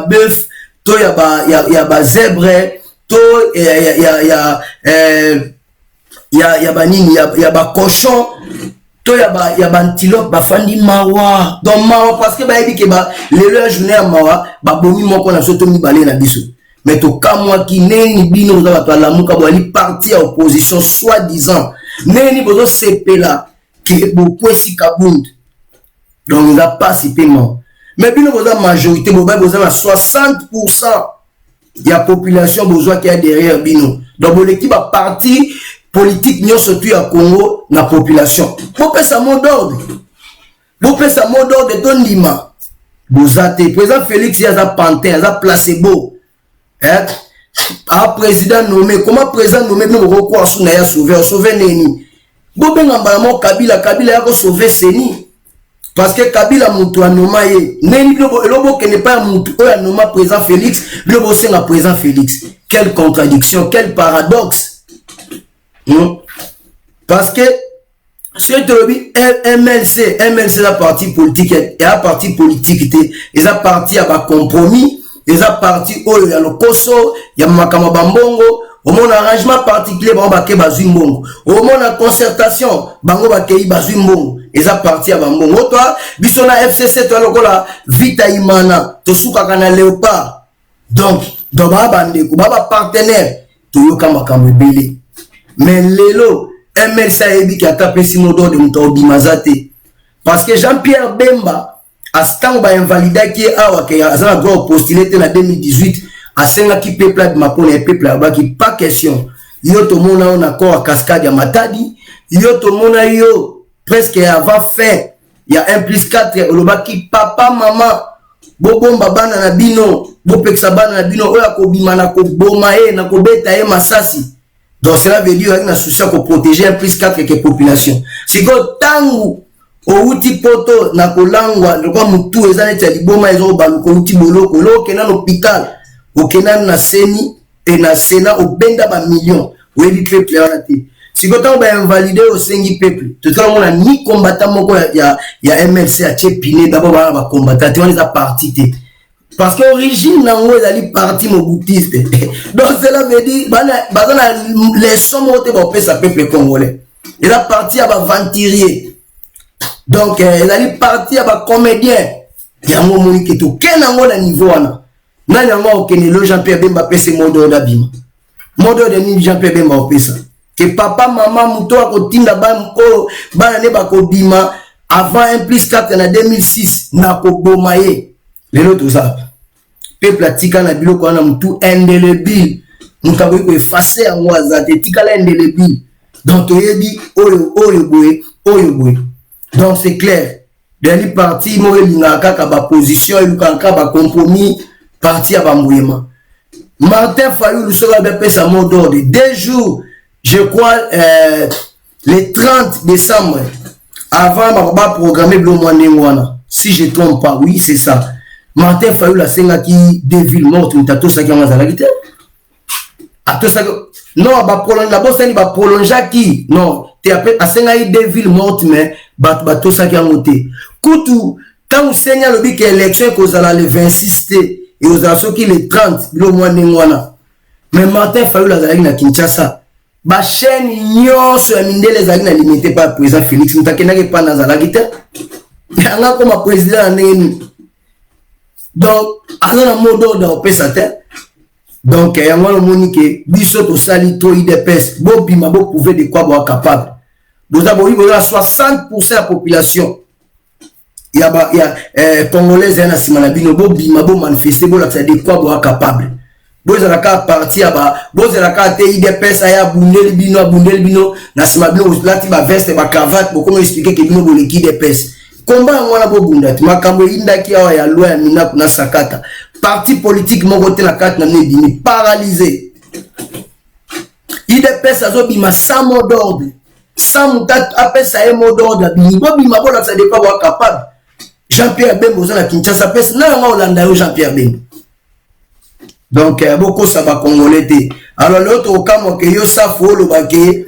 bœuf to ya ba zèbre to ya ba nini ya ba cochon to ya ba antilope ba fandi mawa donc mawa parce que ba yebi ke ba le journée ya mawa ba bomi moko na soto mi balé na biso mais to kamwa ki neni bino za ba lamuka bo ali parti à opposition soi-disant neni bozo sepela que beaucoup si kabund donc il n'a pas si paiement Mais bino boza majorité, boza na 60% la population bozoa qui est derrière bino. Donc l'équipe a parti politique nyo surtout à Congo na population. Pour faire ça mot d'ordre. Pour faire ça mot d'ordre de ton lima. Bozate président Félix il a pantin, il a placebo. Hein? Ah président nommé, comment président nommé nous recours sur na ya sauver neni. Bo benga mbala Kabila ya sauver Seni. Parce que Kabila mutu anoma ye. Neni lobo que n'est pas mutu o anoma président Félix, lobo senga président Félix. Quelle contradiction, quel paradoxe. Parce que ce que tu as dit, MLC la partie politique, et la partie politique, et la partie à compromis, et la partie où il y a le Koso, il y a Makamabambongo, au mon arrangement particulier, bango bake bazumbongo, au mon concertation, bango bake bazumbongo, et la partie à Bambongo. Toi, bisona FCC, toi, le la Vita Imana, to souka kana Léopard. Donc, doba bande, baba partenaire, to yoka makamebele. Mais lelo, MLC Ebi qui a tapé si modo de Moutobi Mazate. Parce que Jean-Pierre Bemba, à ce temps, va invalider qui est awa, qui a droit postulé en 2018, à 5 qui peuple de Mapone et peuple là-bas, qui pas question. Yo to mona on accord à Cascade à Matadi, yo to mona yo, presque avant fin, il y a 1+4, le bas qui papa, maman, bobo mbabana na bino, bopeksa bana na bino, oya ko bimana ko bomae, na ko beta e masasi. Donc cela veut dire qu'il y a un souci pour protéger 1+4 que population. Si vous tangu au outil poto na kolangwa le kwa mutu ezana tya liboma ezo baluko outil boloko lo kena l'hôpital au kena na seni et na sena au benda ba millions ou ebi peuple ya te. Si vous tangu ba invalider au sengi peuple tout ça on a ni combattant moko ya MLC a tchepine d'abord ba combattant on les a parti te. Parce que l'origine nango ezali parti moboutiste. Donc cela veut dire bazana les sommes ote ba pesa peuple congolais. Il a parti à ba venturier. Donc ezali parti à ba comédien. Yango monike to kenango na niveau wana. Na yango okenelo Jean-Pierre Bemba pese modo d'abima. Modo de ni Jean-Pierre Bemba opesa. Que papa maman muto akotinda ba mko bana ne ba ko bima avant 1+4 en 2006 na ko bomaye. Les autres ça peuple atika na biloko wana mutu indélébile mutu akoki ko effacer yango azate tikala indélébile donc toyebi oyo boye donc c'est clair dali parti mo elinga kaka ba position eluka ba compromis parti ya bambuyema Martin Fayulu sera bien pesa mot d'ordre 2 jours je crois le 30 décembre avant ma programmer le mois wana si je trompe pas oui c'est ça. Martin Fayulu a senga qui des villes mortes ou tato ça qui en a la guitare. Ato ça non ba prolonger la bosse ni ba prolonger qui non tu appelle a senga des villes mortes mais bato ça qui en monté. Kutu tant senga le bi que élection cause à le 26 et aux assos qui le 30 le mois ngwana. Mais Martin Fayulu a na Kinshasa. Ba chaîne nyonso ya mindele za na limité par président Félix Mutakena ke pas na la guitare. Yanga comme président neni. Donc, à un mot d'ordre, donc, il y a un moment que biso to sali to IDPS, bo bima bo prouver de quoi bo capable. Vous avez 60% de la population. Il y a Congolais et Nasimana bo bima bo manifester bo la de quoi bo capable. Bo za la ka parti aba, bo za la ka te IDPS aya bundel bino, Nasimana bino lati ba veste ba cravate, bo comment expliquer que bino bo l'équipe IDPS. Combat ngwana bo bundati makambo indaki awa ya loi ya mina kuna sakata parti politique moko te na carte na nebini paralysé IDPS azo bima sans mot d'ordre sans mutat apesa e mot d'ordre bini bo bima bo la ça de pas capable Jean-Pierre Bemba za na Kinshasa pesa na nga Olanda yo Jean-Pierre Bemba donc beaucoup ça va congolais te alors l'autre au cas que yo sa folo ba ke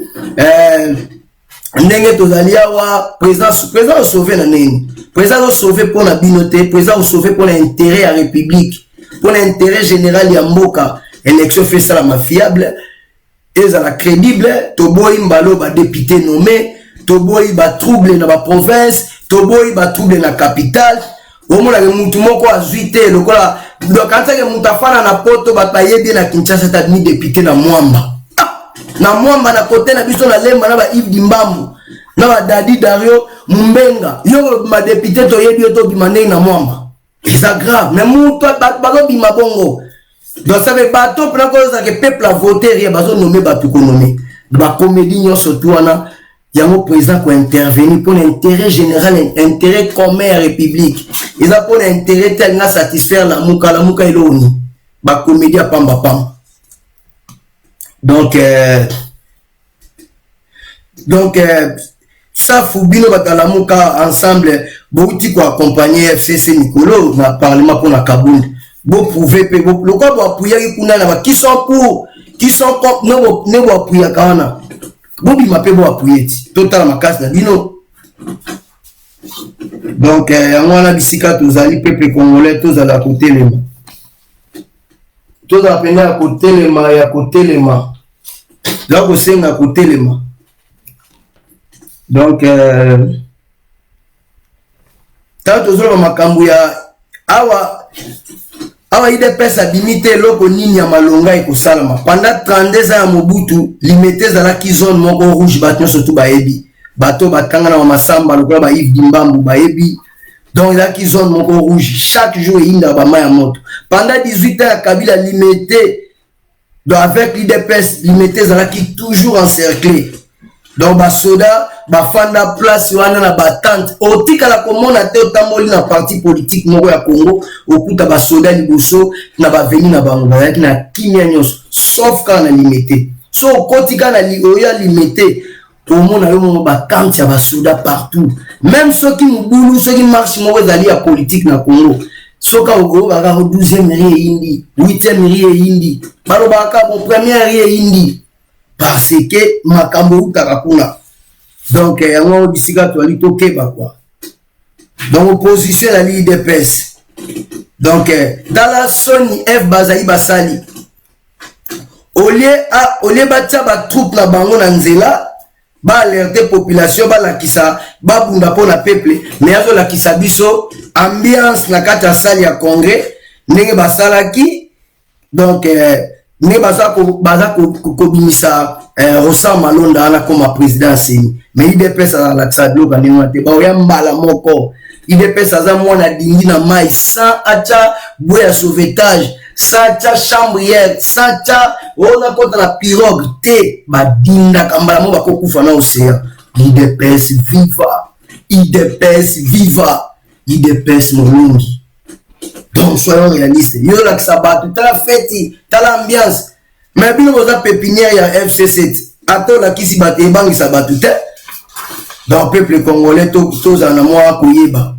ndenge tozali awa président sauver na nini président sauver pour la binoté président sauver pour l'intérêt à république pour l'intérêt général ya mboka élection fait ça la fiable et ça la crédible toboyi mbalo ba député nommé toboyi ba trouble na ba province toboyi ba trouble na capitale au moins la mutu moko azuité lokola donc quand que mutafana na poto ba yebi na Kinshasa ta ni député na Mwamba na Mwamba na côté na biso na lemba na ba Yves Dimbambu na ba Dadi Dario Mumbenga yo ma député to yebi to bimane na Mwamba c'est grave mais toi bazo bima bongo donc ça veut bateau pour cause que peuple a voté rien bazo nommer bateau nommer ba comédie nyonso tout wana yango président ko intervenir pour l'intérêt général intérêt commun à république ils a pour l'intérêt tel na satisfaire la muka iloni ba comédie pamba pam donc ça Fubino Batalamuka ensemble beaucoup accompagner FCC Nicolo dans le parlement pour la Kaboul bon prouver le quoi pour appuyer qui sont pour qui sont contre ne va appuyer kana bon il m'appelle pour appuyer total ma casse dino donc on a bisika tous ali peuple congolais tous à la côté les tous à peine à côté les mains à côté les mains là vous c'est à côté les mains. Donc tant toujours makambu ya awa IDPS abimité loko nini ya malonga ekosalama pendant 32 ans ya Mobutu limité zalaki zone moko rouge bato surtout baebi bato batanga na masamba lokola ba Yves Dimbambu baebi donc zalaki zone moko rouge chaque jour inda ba maya moto pendant 18 ans ya Kabila limité donc avec l'IDPS limité zalaki toujours encerclé. Donc ba soda ba fanda place wana na batante otika la komona te otamboli na parti politique moko ya Congo okuta ba soda liboso na ba veni na bango yaki na kimia nyos sauf quand na limité so kotika na oya limité omona yo mo ba tante ya ba soda partout même ceux qui mbulu ceux qui marche moko zali ya politique na Congo soka ogo ba 12e rie indi 8e rie indi balo ba ka bon première rie indi parce que makambo utakakuna donc yango bisika to ali tokeba quoi donc opposition la l'IDPS donc dans la Sony F Bazali Basali au lieu batia ba troupe na bango na nzela ba alerter population ba lakisa ba bunda po na peuple mais azo lakisa biso ambiance na kati ya salle ya congrès ndenge basalaki donc ne baza ko bimisa Rosa Malonda ana comme président seni mais IDPS à la Tsadlo kanima te ba oya mbala moko IDPS aza mwana dingi na mai sans acha boya sauvetage sans acha chambrière sans acha ona kota na pirogue te ba dinda kambala mo bakokufa na océan IDPS viva IDPS viva IDPS molungi. Donc soyons réalistes. Yo la sabatu, t'as la fête, t'as l'ambiance. Mais bien vous avez pépinière ya FC7. Attends la kisi bate bangi sabatu te. Donc peuple congolais tous en amour koyeba.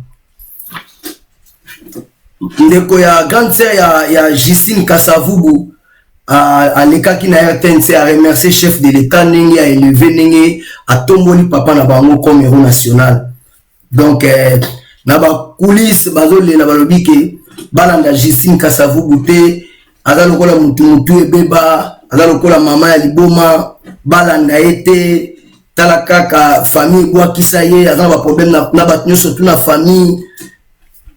Ndeko ya grande sœur ya Justine Kasavubu à l'écart qui n'a RTNC a remercié chef de l'état nenge a élevé nenge a tomboli papa na bango comme héros national. Donc na ba coulisses bazole na balobi ke balanda Justine Kasavubu te aza lokola mutu ebeba aza lokola mama ya liboma balanda ete tala kaka famille kwa kisa ye aza ba problème na batnyo surtout na famille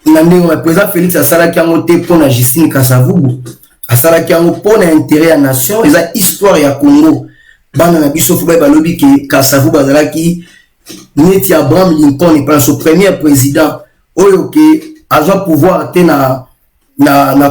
na ndenge le président Félix asalaki yango te pona Justine Kasavubu asalaki yango pona intérêt ya nation eza histoire ya Congo bana na biso fuba balobi ke Kasavubu azalaki neti Abraham Lincoln et par son premier président oyo ke aza pouvoir te na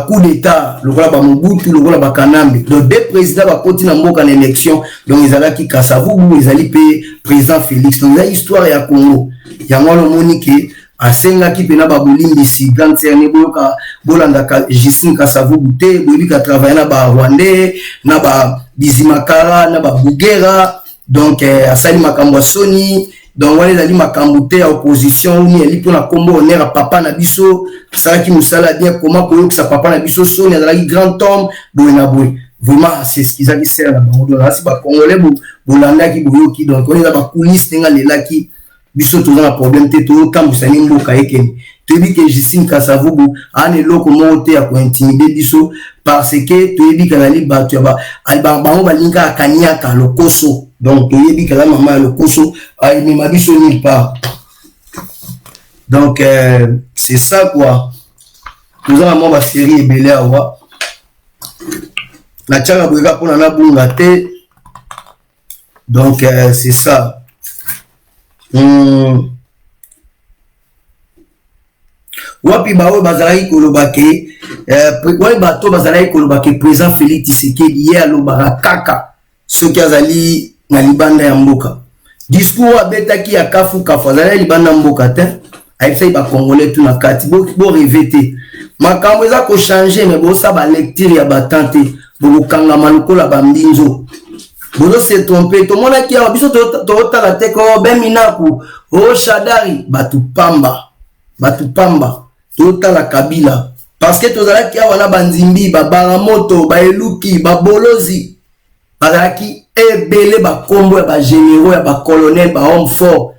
coup d'état lokola ba Mobutu lokola ba Kanambe donc deux présidents ba koti na mboka na élection donc ezalaki Kasavubu ezali pe président Félix donc la histoire ya Congo yango lo monike asengaki pena ba bolimbisi grande serne boka bolanda Justine Kasavubu te boyika travailler na ba Rwandais na ba Bizimakara na ba Bugera donc asali makambo Sony donc on ezali makambo te ya opposition ni eli pona kombo honneur papa na biso ça qui musala bien comment koyo sa papa na biso Sony azali grand homme boyena boy vraiment c'est ce qu'ils a dit c'est la bango là si ba congolais bolanda ki boyoki donc on ezali ba coulisses tenga lelaki biso toza na problème te to kambusani mboka ekeni toyebi ke Justine Kasavubu ane loko moko te ya kointimider biso parce que toyebi kanali bato ya bango balinga akaniaka lokoso donc toyebi kala mama ya lokoso aimema biso nulle part donc c'est ça quoi toza na mwa basérie ebele awa na tiaka boyeka mpona na bunga te donc c'est ça. wapi bawe bazalaki kolobake wapi bato bazalaki kolobake président Félix Tshisekedi ye alobaka kaka soki azali na libanda ya mboka discours abetaki ya kafu azali libanda mboka te ayebisaki bacongolais tout na kati bo revete makambo eza kochange me bosa balecture ya batante bokokangama lokola bambinzo bozo se trompe tomonaki awa biso tootala te ko beminaku shadari batupamba totala Kabila parce que tozalaki awa na banzimbi babaramoto baeluki babolozi bazalaki ebele bakombo ya bagénéraux ya bacolonel bahomme fort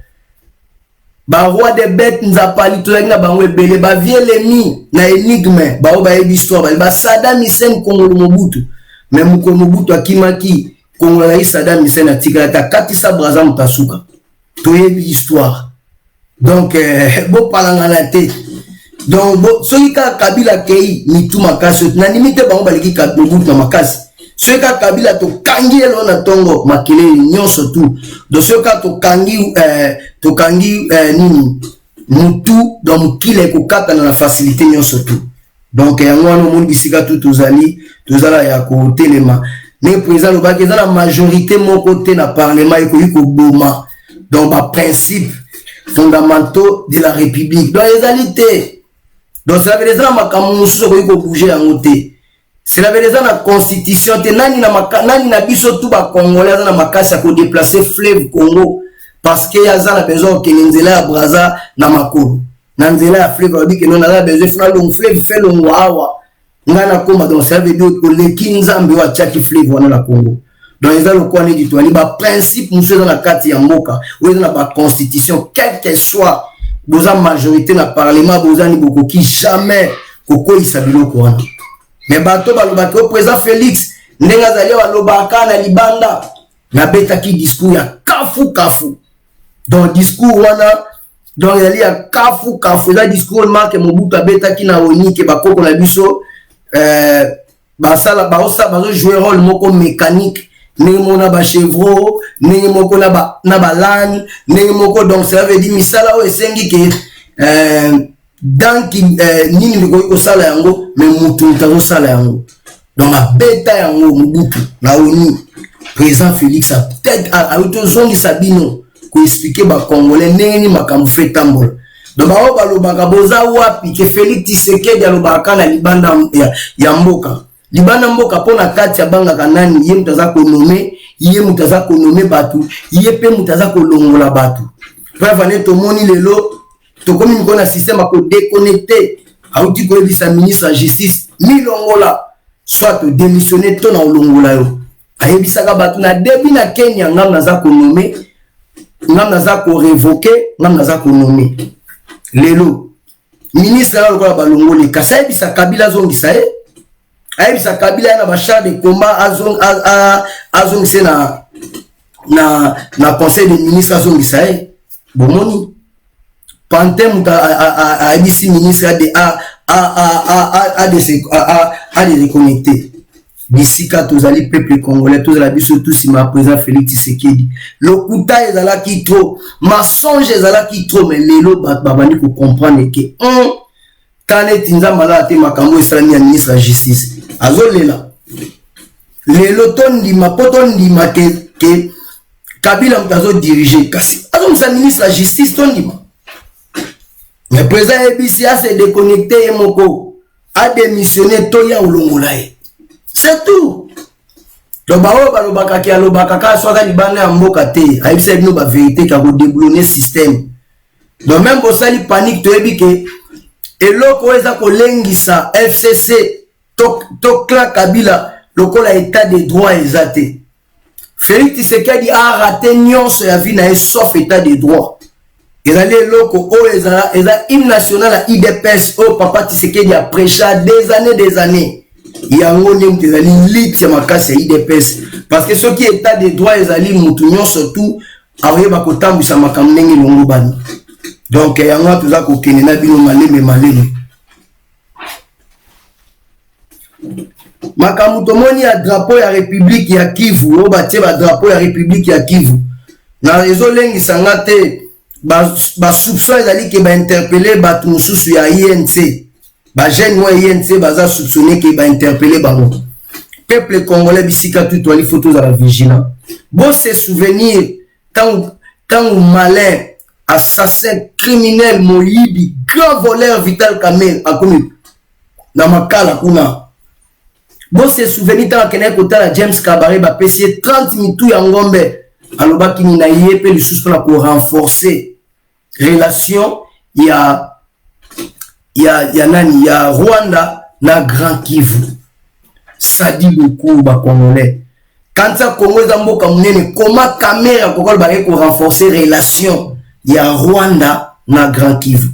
baroi de bête nzapali tozalaki na bango ebele bavielemi na énigme bao bayebi histoire Saddam Hussein Kongolo Mobutu mais mokolo Mobutu akimaki Kongolo azalaki Saddam Hussein atikala ta katisa braza mutasuka toyebi histoire donc bopalangana te donc soki kaka Kabila kei mitu makasi na limite bango baleki Mobutu na makasi soki kaka Kabila tokangi elo na tongo makelele nyonso tu donc soki kaka tokangi nini mutu donc mokili ekokatana na facilité nyonso tu donc yango wana omoni bisika tu tozala ya kotelema ne président lobaki eza na majorité moko te na parlement ekoki koboma donc baprincipe fondamentaux de la République donc ezali te donc cela veut dire na makambo mosusu okoki kobouge yango te cela veut dire na constitution te nani na biso tu bacongolais aza na makasi ya kodeplace fleuve Congo parce que aza na besoin okende nzela ya braza na makolo na nzela ya fleuve alobi keno naza na besoin funa longo fleuve fe longo awa ngai nakoma donc cela veut dire oleki nzambe oyo atiaki fleuve wana na Congo donc eza lokola neti toali baprincipe mosusu eza na kati ya mboka oyo eza na baconstitution quel que soit boza majorité na parlement bozani bokoki jamais kokoyisa biloko wana mais bato balobaki o président Félix ndenge azali balobaka na libanda nabetaki discours ya kafu donc discours wana donc ezali ya kafu eza discours marke Mobutu abetaki na onike bakoko na biso basala bazojouer rôle moko mécanique ndenge moko na bachevreau ndenge moko na balane ndenge moko donc ça veut dire misala oyo esengi ke danki nini likoki kosala yango mais mutu azosala yango donc abeta yango Mobutu na oni président Félix a peut-être autozongisa bino koexplike bacongolais ndenge nini makambo fe tambola donc bao balobaka boza wapi ke Félix Tshisekedi alobaka na libanda ya mboka mpo na kati abangaka nani ye mutu aza konome ye mutu aza konome bato ye mpe mutu aza kolongola bato preuve tomoni lelo tokomi mikolo na système akodéconnecté auti koyebisa ministre ya justice milongola soit démissionné to na olongola yo ayebisaka bato na debi na Kenya ngam naza konome ngam naza korevoke ngam naza konome lelo ministre ya lokola balongoli kasi ayebisa Kabila azongisa ye ayebisa Kabila na bachar de combat azongise na conseil des ministres azongisa ye bomoni pantem ayebisi ministre a de reconnecter bisika tozali peuple congolais tozala biso tous ma président Félix Tshisekedi lokuta ezalaki trop mensonge ezalaki trop mais lelo babandi ko comprendre que taneti nzambe ala te makambo esalami ya ministre ya justice azolela lelo tondima po tondima ke Kabila mutu azodirige kasi azongisa ministre ya justice tondima mais président ebisi ase déconnecté ye moko adémissionné to ya olongola ye c'est tout donc bao balobaka ki alobaka ka soka libanda ya mboka te ayebisa bino ba vérité ka ko déboulonner système donc même bosali panique toyebi ke eloko eza kolengisa FCC to clan Kabila lokola état de droit ezate Félix Tshisekedi a raté nyonso ya vie na sauf état de droit ezali eloko oyo eza hymne national à IDPS o papa Tshisekedi a prêché des années yango nde ezali lit ya makasi ya IDPS parce que soki état de droit ezali mutu nyonso tu aoyeba kotambwisa makambo ndenge elongo bani donc yango toza kokende na bino maleme makambo tomoni ya drapeau ya république ya Kivu o batie ba drapeau ya république ya Kivu na ezolengisa nga te soupçon ezali ke interpeller bato mosusu ya INC jeune wa INC baza soupçonné ke interpeller bango. Peuple congolais bisika tout toali photos à la vigilant. Bon se souvenir quand malin, assassin, criminel, moyibi, grand voleur Vital Kamerhe a connu dans ma kala kuna. Bon se souvenir tant kene kota la James Kabaré ba pesier 30 mitou ya ngombe aloba kini na yepe le sous pour renforcer relation ya nani ya Rwanda na Grand Kivu. Ça dit beaucoup ba congolais. Quand ça Congo za mboka munene comment Kamerhe kokol ba ko renforcer relation ya Rwanda na Grand Kivu.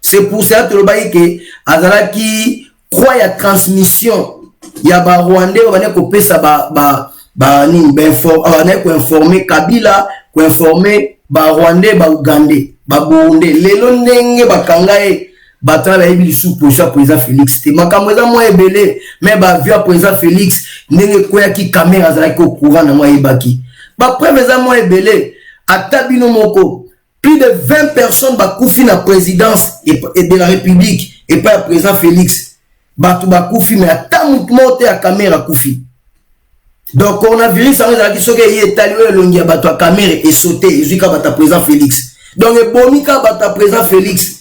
C'est pour ça que le baï que azala qui croit ya transmission ya ba Rwandais on va ko pesa ko informer Kabila ko informer ba Rwandais ba Ugandais ba Burundais lelo ndenge bakangaye batala ba yebi sous position président Félix te makambo za mo ebele mais ba via président Félix ndenge ko ya ki Kamerhe azala ko courant na mo yebaki ba preuve za mo ebele atabino moko plus de 20 personnes bakoufi na présidence et de la République et pas le président Félix batu bakoufi mais ata mouvement te à Kamerhe akoufi. Donc coronavirus ça ezala ki soke yetali oyo longi ya bato ya Kamerhe et sauté ezika bata président Félix. Donc ebomika bata président Félix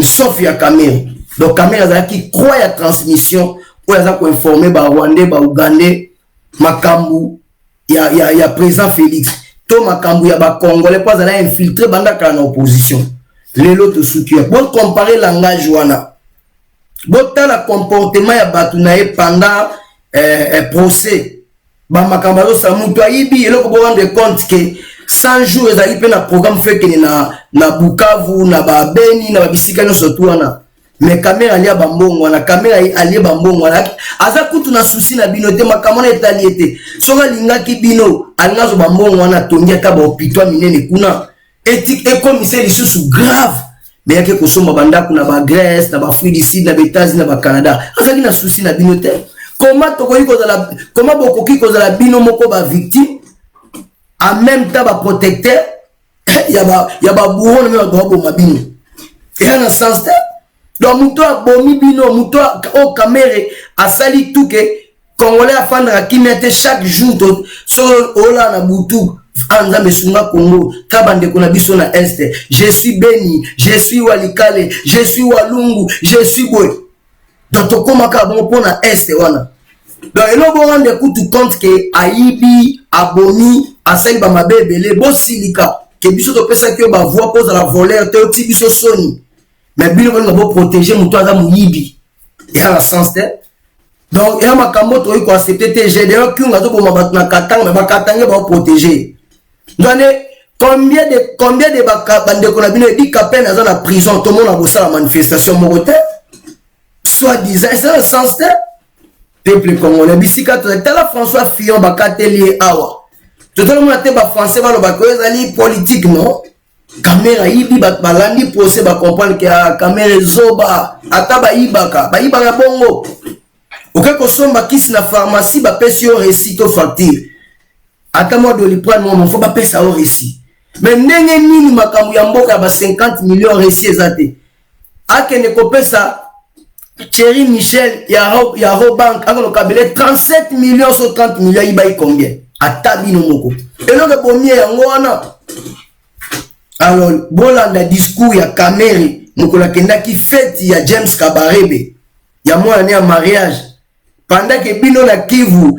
sauf ya Kamerhe. Donc Kamerhe ezala ki croit ya transmission pour aza ko informer ba Rwandais ba Ugandais makambu ya président Félix. To makambu ya ba Congolais pas ala infiltrer banda ka na opposition. Lelo to soutien. Bon comparer langage wana. Bon tala comportement ya batu na pendant procès. Ba makambu zo sa mutu ayibi eloko bo rendre compte que 100 jours ezali pe na programme fait que na Bukavu na ba Beni na ba bisika no sotu wana. Mais Kamerhe alia bambongo wana Kamerhe alia bambongo wana aza kutu na souci na bino te makamona etaliete soka lingaki bino alingazo bambongo wana tongia ta ba hôpital minene kuna éthique et commissaire lisusu grave mais yake kosomba bandako na ba Grèce na ba fruits du Sud na ba États-Unis na ba Canada azaki na souci na bino te comment tokoki kozala comment bokoki kozala bino moko ba victime en même temps ba protecteur ya ba bourreau na ba bomba bino et en sens te. Donc muto abomi bino muto o Kamerhe asali tout que Congolais afandra kimete chaque jour so ola na butu anza mesunga Congo tabande kona biso na est je suis Beni je suis Walikale je suis Walungu je suis Boy. Donc to komaka bon pona est wana. Donc elo bo rendre compte que aibi abomi asali ba mabebele bo silika ke biso to pesa ke ba voix pose la voleur te oti biso soni. Mais bien on va protéger mon toit dans Yibi et à la sens de donc et à ma camoto il faut accepter j'ai d'ailleurs qui on a tout pour ma na katang mais ma katang va protéger donc combien de bande qu'on a bien dit qu'à peine dans la prison tout le monde a bossé la manifestation morote soit disant c'est le sens de peuple congolais bisika tout la François Fillon bakateli awa tout le monde a été français va le bakoy ali politique non. Kamerhe yibi balandi procès ba comprendre que Kamerhe zoba ata ba ibaka bongo oke ko somba kisi na pharmacie ba pesi yo récit to facture ata moi de li prendre mon faut ba pesa au récit mais ndenge nini makambu ya mboka ba 50 millions récit ezate akene ko pesa Thierry Michel ya Bank akono kabele 37 millions sur 30 millions ibai combien ata bino moko eloko bomie yango wana. Alors, bolanda discours ya Kamerhe, mokola kenda ki fête ya James Kabarebe, ya mwana ne ya mariage. Pendant que bino na Kivu,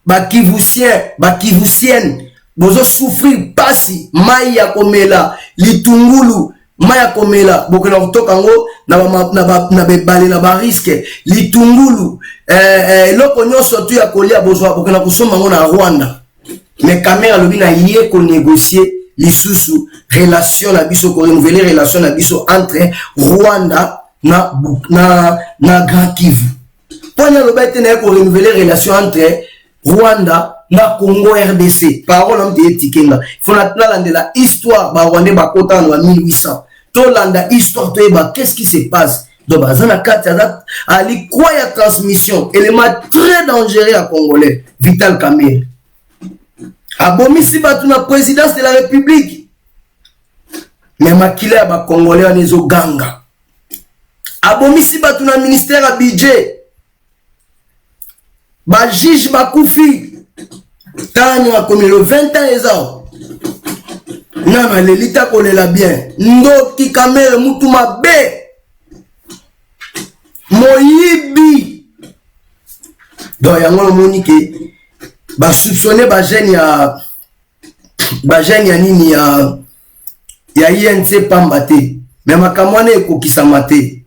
ba Kivusienne, bozo souffrir pasi, mai ya komela, litungulu, mai ya komela, bokola kutoka ngo na bebale na ba risque, litungulu, loko nyonso tu ya kolia bozo bokola kusoma ngo na Rwanda. Mais Kamerhe alobi na yé ko négocier lisusu relation na biso ko renouveler relation na biso entre Rwanda na Grand Kivu. Pona lo bete na ko renouveler relation entre Rwanda na Congo RDC. Parole on te tikenga. Faut na la histoire ba Rwanda ba kota en 1800. To landa histoire to ba qu'est-ce qui se passe? Donc bazana kata ali quoi ya transmission élément très dangereux à Congolais Vital Kamerhe. Abomisi batu na présidence de la République. mais makila ya ba congolais wana ezo ganga abomisi batu na ministère à budget ba juge bakufi tani akomi le 20 ans ezao nana lelita kolela bien ndoki kamere mutu mabe moyibi donc yango moni ke ba soupçonner ba jeune ya nini ya INC pamba te mais makambo wana ekokisama te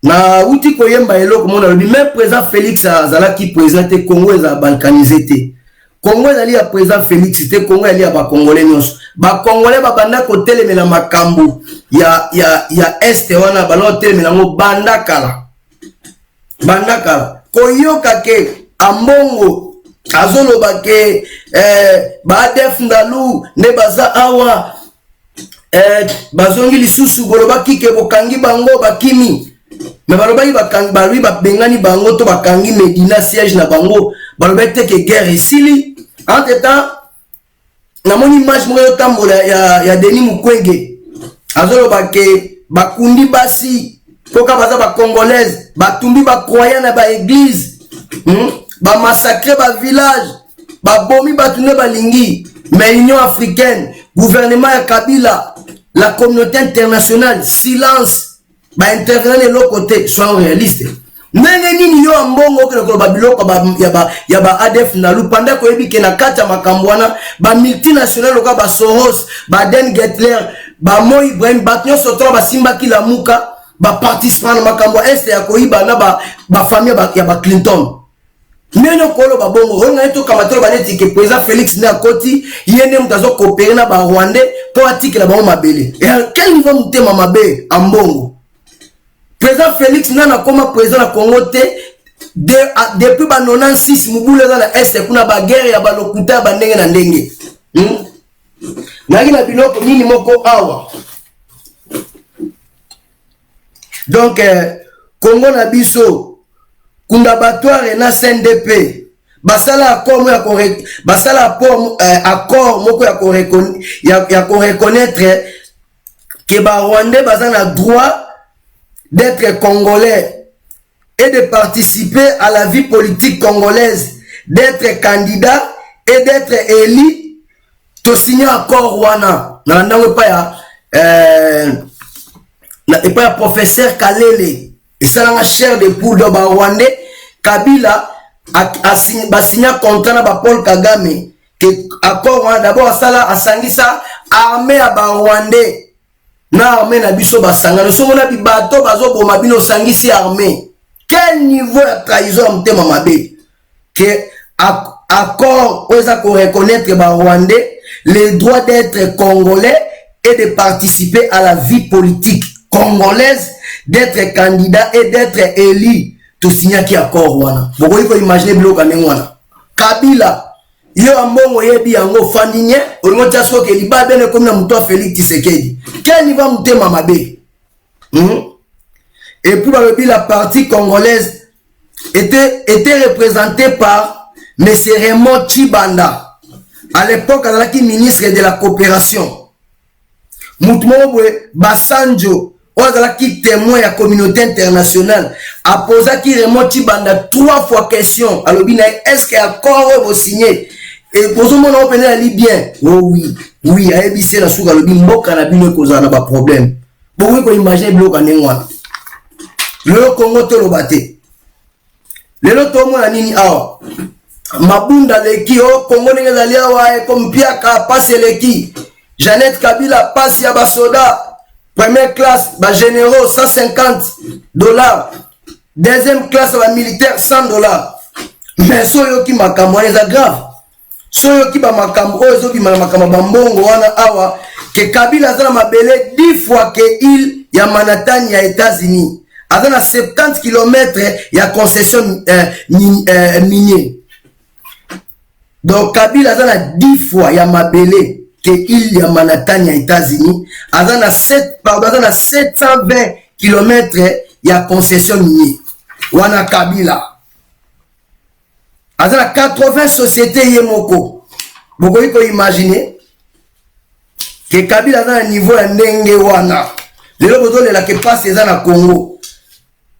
na uti koyemba eloko mona lobi même président Félix azalaki président te Congo eza balkanisé te Congo ezali ya président Félix te Congo ezali ya ba congolais nyonso ba congolais babanda kotelemela makambo ya este wana balo telemela ngo bandakala koyoka ke ambongo azoloba ke baadef ndalu nde baza awa bazongi lisusu bolobaki ke bokangi bango bakimi mais balobaki bakangi babengani bango to bakangi Medina siège na bango balobaki te ke guerre esili entre temps namoni image moko yotambola ya Denis Mukwege azoloba ke bakundi basi poka baza ba congolaise batumbi ba croyant na ba église ba massacrer ba village ba bomi batunde balingi mais Union africaine gouvernement ya Kabila la communauté internationale silence ba intervenir de l'autre côté soyons réalistes ndenge nini yo ambongo ko ba biloko ya ba ADF na lupanda ko ebike na kata makambo wana ba multinational loka ba Soros ba Den Getler ba Mo Ibrahim batnyo soto ba simba kila muka ba participant na makambo este ya koiba na ba famille ya ba Clinton neno kolo ba bongo ronga to kamatolo ba neti ke président Félix na koti yene mutazo coopérer na ba Rwandais pour attirer ba mabele et quel niveau mutema mabe ambongo président Félix nana koma président na Congo te depuis ba 96 mubule za na est kuna ba guerre ya ba lokuta ba ndenge na ndenge nagi na biloko nini moko awa donc Congo na biso kundabatoire na CNDP basala accord moko ya ko reconnaître que ba Rwandais baza na droit d'être congolais et de participer à la vie politique congolaise, d'être candidat et d'être élu, to signer accord wana na ndango pa ya professeur Kalele et ça la chair de poule de ba Rwandais Kabila a signé contrat na ba Paul Kagame que accord wana d'abord sala asangisa armée à ba Rwandais na armée na biso basangana so mona bi bato bazo boma bino sangisi armée quel niveau de trahison mtema mabe que accord oza ko reconnaître ba Rwandais le droit d'être congolais et de participer à la vie politique congolaise, d'être candidat et d'être élu to signer qui accord wana boko iko imaginer bloka nengwana Kabila yo ambongo yebi yango fandinye olingo tasko ke liba bene comme na muto Félix Tshisekedi quel niveau mutema mabe et puis la partie congolaise était représentée par M. Raymond Chibanda à l'époque alaki ministre de la coopération Moutmobwe Basanjo ozalaki témoin ya communauté internationale a posé qui Raymond Chibanda 3 fois question alobi na est-ce que accord vous signé et pour tout le monde on la bien oh oui a ebisé la souka alobi mboka na bino kozana na ba problème bon ko imaginer bloka nengwana le Congo to lobate le loto mona nini awa mabunda leki o Congo ngezali awa comme piaka passe leki Jeannette Kabila passe ya basoda première classe ba généraux $150 deuxième classe ba militaire $100 mais soyoki makambo eza grave soyoki ba makambo ozo bi makambo ba mbongo wana awa ke Kabila azana mabele 10 fois que il ya Manhattan ya États-Unis azana 70 km ya concession minier donc Kabila azana 10 fois ya mabele que il y a Manhattan ya États-Unis azana 720 km ya concession minier wana Kabila azana 80 sociétés yemoko boko iko imaginer que Kabila dans un niveau ya ndenge wana lelo bozolela ke passe eza na Congo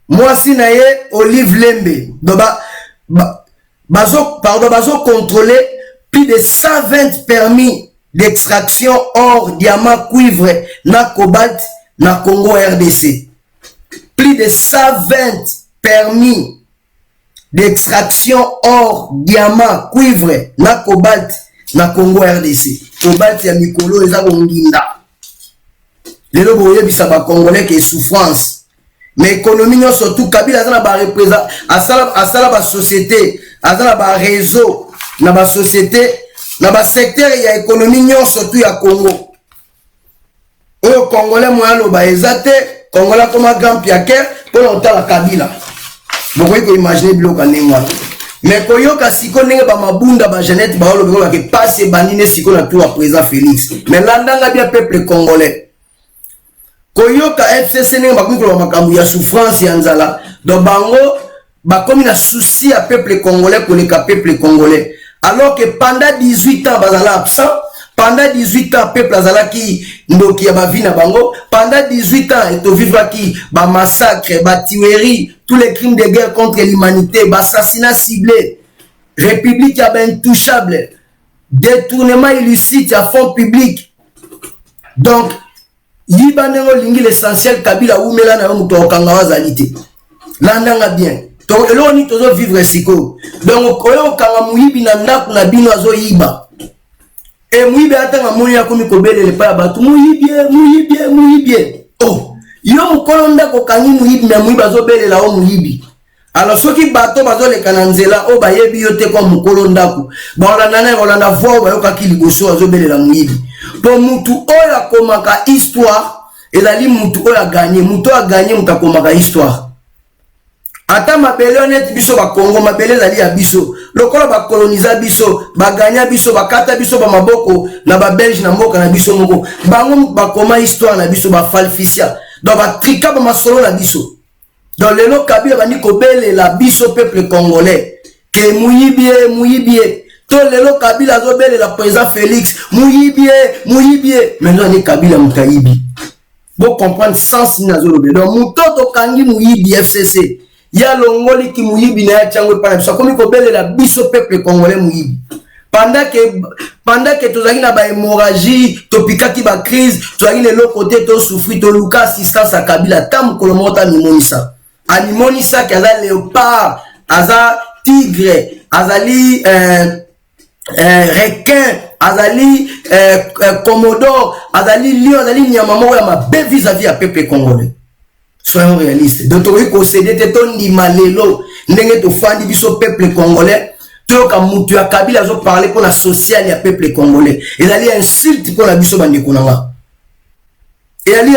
moi si na ye Olive Lembe donc bazo contrôler plus de 120 permis d'extraction or diamant cuivre na cobalt na Congo RDC. Plus de 120 permis d'extraction or diamant cuivre na cobalt na Congo RDC. Cobalt ya mikolo eza konginda. Lelo boye bisa ba congolais ke souffrance. Mais économie non surtout Kabila azana ba représenter asala ba société, azana ba réseau na ba société, na ba secteur ya économie non surtout ya Congo. Oyo congolais moya loba ezate, congolais comme grand piaker pour la Kabila. Vous pouvez imaginer biloko nengwa. Mais koyoka siko ndenge ba mabunda ba Jeannette ba lobe ko ke passe banine siko na tout à présent Félix. Mais landanga bien peuple congolais. Koyoka FCC ndenge bakukolo makambu ya souffrance ya nzala. Donc bango ba comme na souci à peuple congolais pour le peuple congolais. Alors que pendant 18 ans bazala absent, pendant 18 ans peuple azala ki ndoki ya ba vie na bango, pendant 18 ans et to vivre ki ba massacre, ba tuerie, tous les crimes de guerre contre l'humanité, ba assassinat ciblé, république ya ba intouchable, détournement illicite à fonds publics. Donc yibanengo lingi l'essentiel Kabila umela na muto okanga wazalite. Landanga bien. Donc elo ni tozo vivre siko. Donc oyo okanga muyibi na ndaku na bino azo yiba. Et muyibi atanga moni ya komi kobelele pa batu muyibi. Oh, yo mukolo ndako kangi muyibi na muyibi azo belela o muyibi. Alors soki bato bazo le kananzela o bayebi yote kwa mukolo ndako. Ba olanda voix ba yoka kiliboso azo belela muyibi. Pour mutu oya komaka histoire ezali mutu oya gagner, mutu a gagner muta komaka histoire. Ata mabele honnête biso ba Congo mabele ezali ya biso. Lokola ba coloniser biso, ba gagner biso, ba kata biso ba maboko na ba Belge na mboka na biso moko. Bango ba koma histoire na biso ba falsifier. Donc ba trika ba masolo na biso. Dans le nom Kabila bani ko bele la biso peuple congolais. Que muyibie. Tout le long Kabila zo bele la président Félix. Muyibie. Maintenant ni Kabila mutayibi. Bon comprendre sens na zo lobe. Donc mutoto kangi muyibi FCC. Ya longoli ki muyibi na ya chango pa biso komi ko bele la biso peuple congolais muyibi. Pendant que tozali na ba hémorragie, topika ki ba crise, tozali le lo côté to souffrir to luka assistance à Kabila tam kolomota ni monisa. Ani monisa ki aza léopard, aza tigre, azali requin, azali commodore, azali lion, azali nyamamo ya mabe vis-à-vis à peuple congolais. Soyons réalistes. Donc on concédé ton malelo ndenge to fandi biso peuple congolais. Tout comme mutu ya Kabila zo parler pour la sociale ya peuple congolais. Et ali insulte pour la biso bandi konanga. Et ali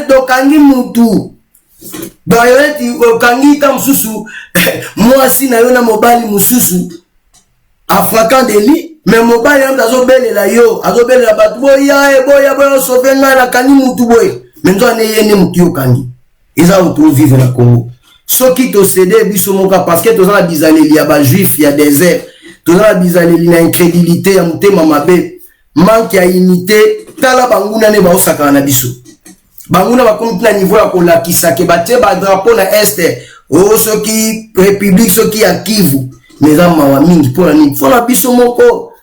donc kangi mutu. Donc yoti kangi tam susu moi si na yo na mobali mususu afrakan de li mais mobali yam dazo bele la yo azo bele la batu boya sauver nga na kangi mutu boy. Menzo ane yene mutu yo kangi. Ils ont tout vivre na Congo. Ce qui te cédé biso moka parce que tous les bizaleli ya ba juif ya désert, tous les bizaleli na incrédulité ya mutema mabe, manque ya unité, tala banguna ne ba osaka na biso. Banguna ba comme na niveau ya kolakisa ke ba te ba drapeau na este, o soki république soki ya Kivu, mais za mawa mingi pour ni fona biso moko.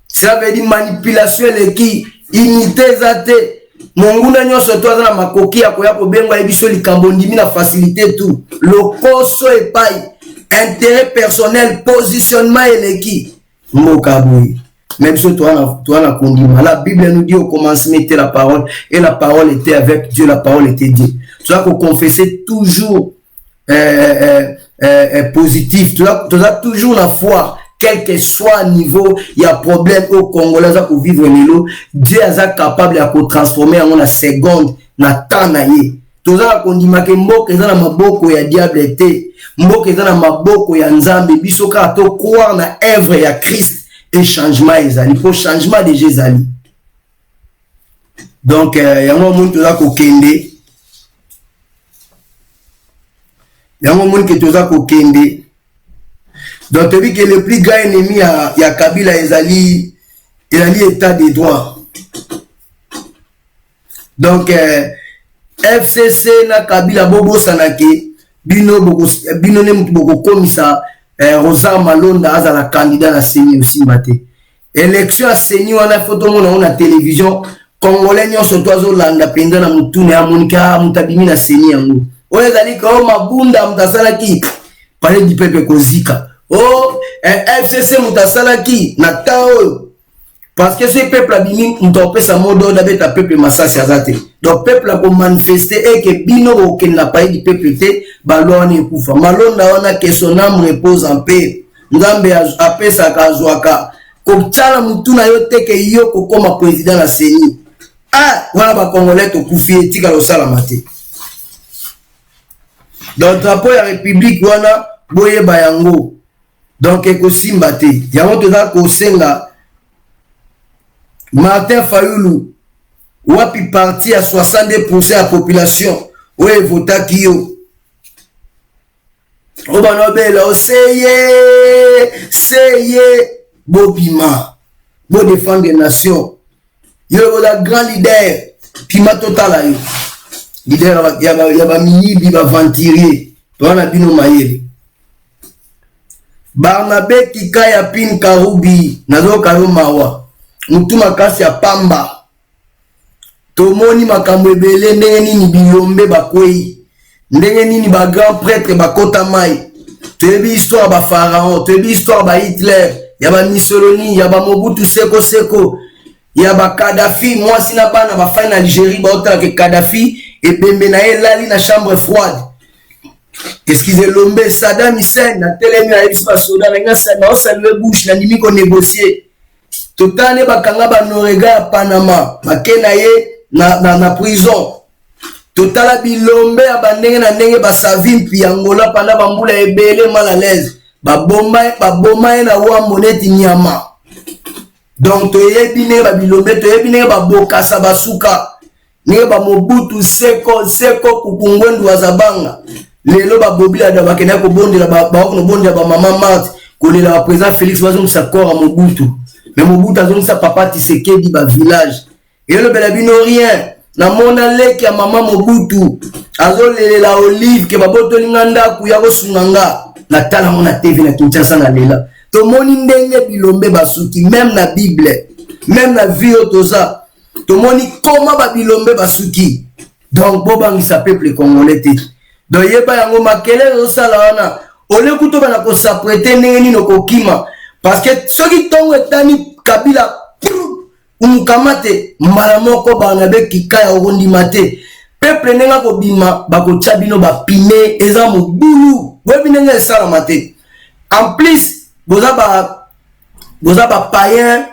Ça veut dire manipulation le qui unité zate. Monguna nyonso to azana makoki ya koya kobenga ebiso likambo ndimi na facilité tout lokoso epai intérêt personnel positionnement eleki mboka boy même si toi na kondima la Bible nous dit au commencement était la parole et la parole était avec Dieu, la parole était Dieu. Tu dois confesser toujours positif, tu dois toujours la foi. Quel que soit le niveau, il y a problème au Congolais pour vivre l'élo. Dieu est capable de transformer en une seconde, na temps na ye. Tout ça qu'on dit que mboko eza na maboko ya diable été, mboko eza na maboko ya nzambe, biso ka to croire na œuvre ya Christ et changement ezali, pour changement de Jésus. Donc yango monde tout ça ko kende. Yango monde que tout ça ko kende. Donc, tu dis que le plus grand ennemi à Kabila, il y a l'état de droit. Donc FCC na Kabila bobo sanake bino ne mutu boko komisa Rosa Malonda azala candidat na CENI aussi maté. Élection à CENI wana photo mona na télévision Congolais nyonso to azolanda penda na mutune ya monika mutabimi na CENI yango. Oyo ezali ko mabunda mutasalaki pale du peuple kozika. Oh FCC mutasalaki na tao parce que ce peuple a bimi mutopé sa modo d'abeta peuple masasi azate. Donc peuple a manifesté et que bino aucun la paix du peuple té baloni kufa. Malonda wana que son âme repose en paix. Ngambe apesa kazwaka. Kopchala mutuna yote ke yo kokoma président la CENI. Ah, voilà ba Congolais to kufi etika lo sala maté. Donc drapeau ya République wana boye bayango. Donc ekosimba te. Yango toza ko senga Martin Fayulu wapi parti à 62% la population ouais vota kiyo obanobela oseye bobima bo défendre les nations yo la grand leader pima total yo leader ya ba minibi ba venturier tona bino mayele Barnabé Kikaya Pin Karubi nazo kayo mawa mutuma kasi ya pamba tomoni makambo ebele ndenge nini bilombe bakwei ndenge nini ba grand prêtre bakota mai toyebi histoire ba pharaon toyebi histoire ba Hitler ya ba Mussolini ya ba Mobutu Seko Seko ya ba Kadhafi mwasi na bana ba fa na Algérie ba otala ke Kadhafi ebembe na elali na chambre froide excusez lombe Saddam Hussein na telemi na ebisi ba soda na ngasa na osalwe Bush na nimi ko négocier totane bakanga ba Norega ya Panama makena ye na prison totala bilombe ya bandenge na ndenge ba Savimpi Angola panda bambula ebele mal à l'aise ba bomba na wa moneti nyama donc toyebi ne ba bilombe toyebi ne ba bokasa basuka ne ba Mobutu Seko Kukungwendu wazabanga lelo ba bobila da bakena ko bondela ba ko bondela ba mama Marthe ko le la président Félix Bazum sakora Mobutu mais Mobutu azongi sa papa Tshisekedi ba village et le belabino rien na mona leki ya mama Mobutu azolele la olive ke baboto linganda ku ya kosunganga na tala mona TV na Kinshasa na lela to moni ndenge bilombe basuki même na Bible même na vie otoza to moni koma ba bilombe basuki donc bobangisa peuple congolais te donc yeba yango makele zo sala wana ole kuto bana ko s'apprêter ndenge nino kokima parce que soki tongo etani Kabila umukamate mbala moko Barnabé Kikaya okondima te peuple nenga ko bima bako tchabino ba pine eza mobulu webi nenga esala mate en plus boza ba païen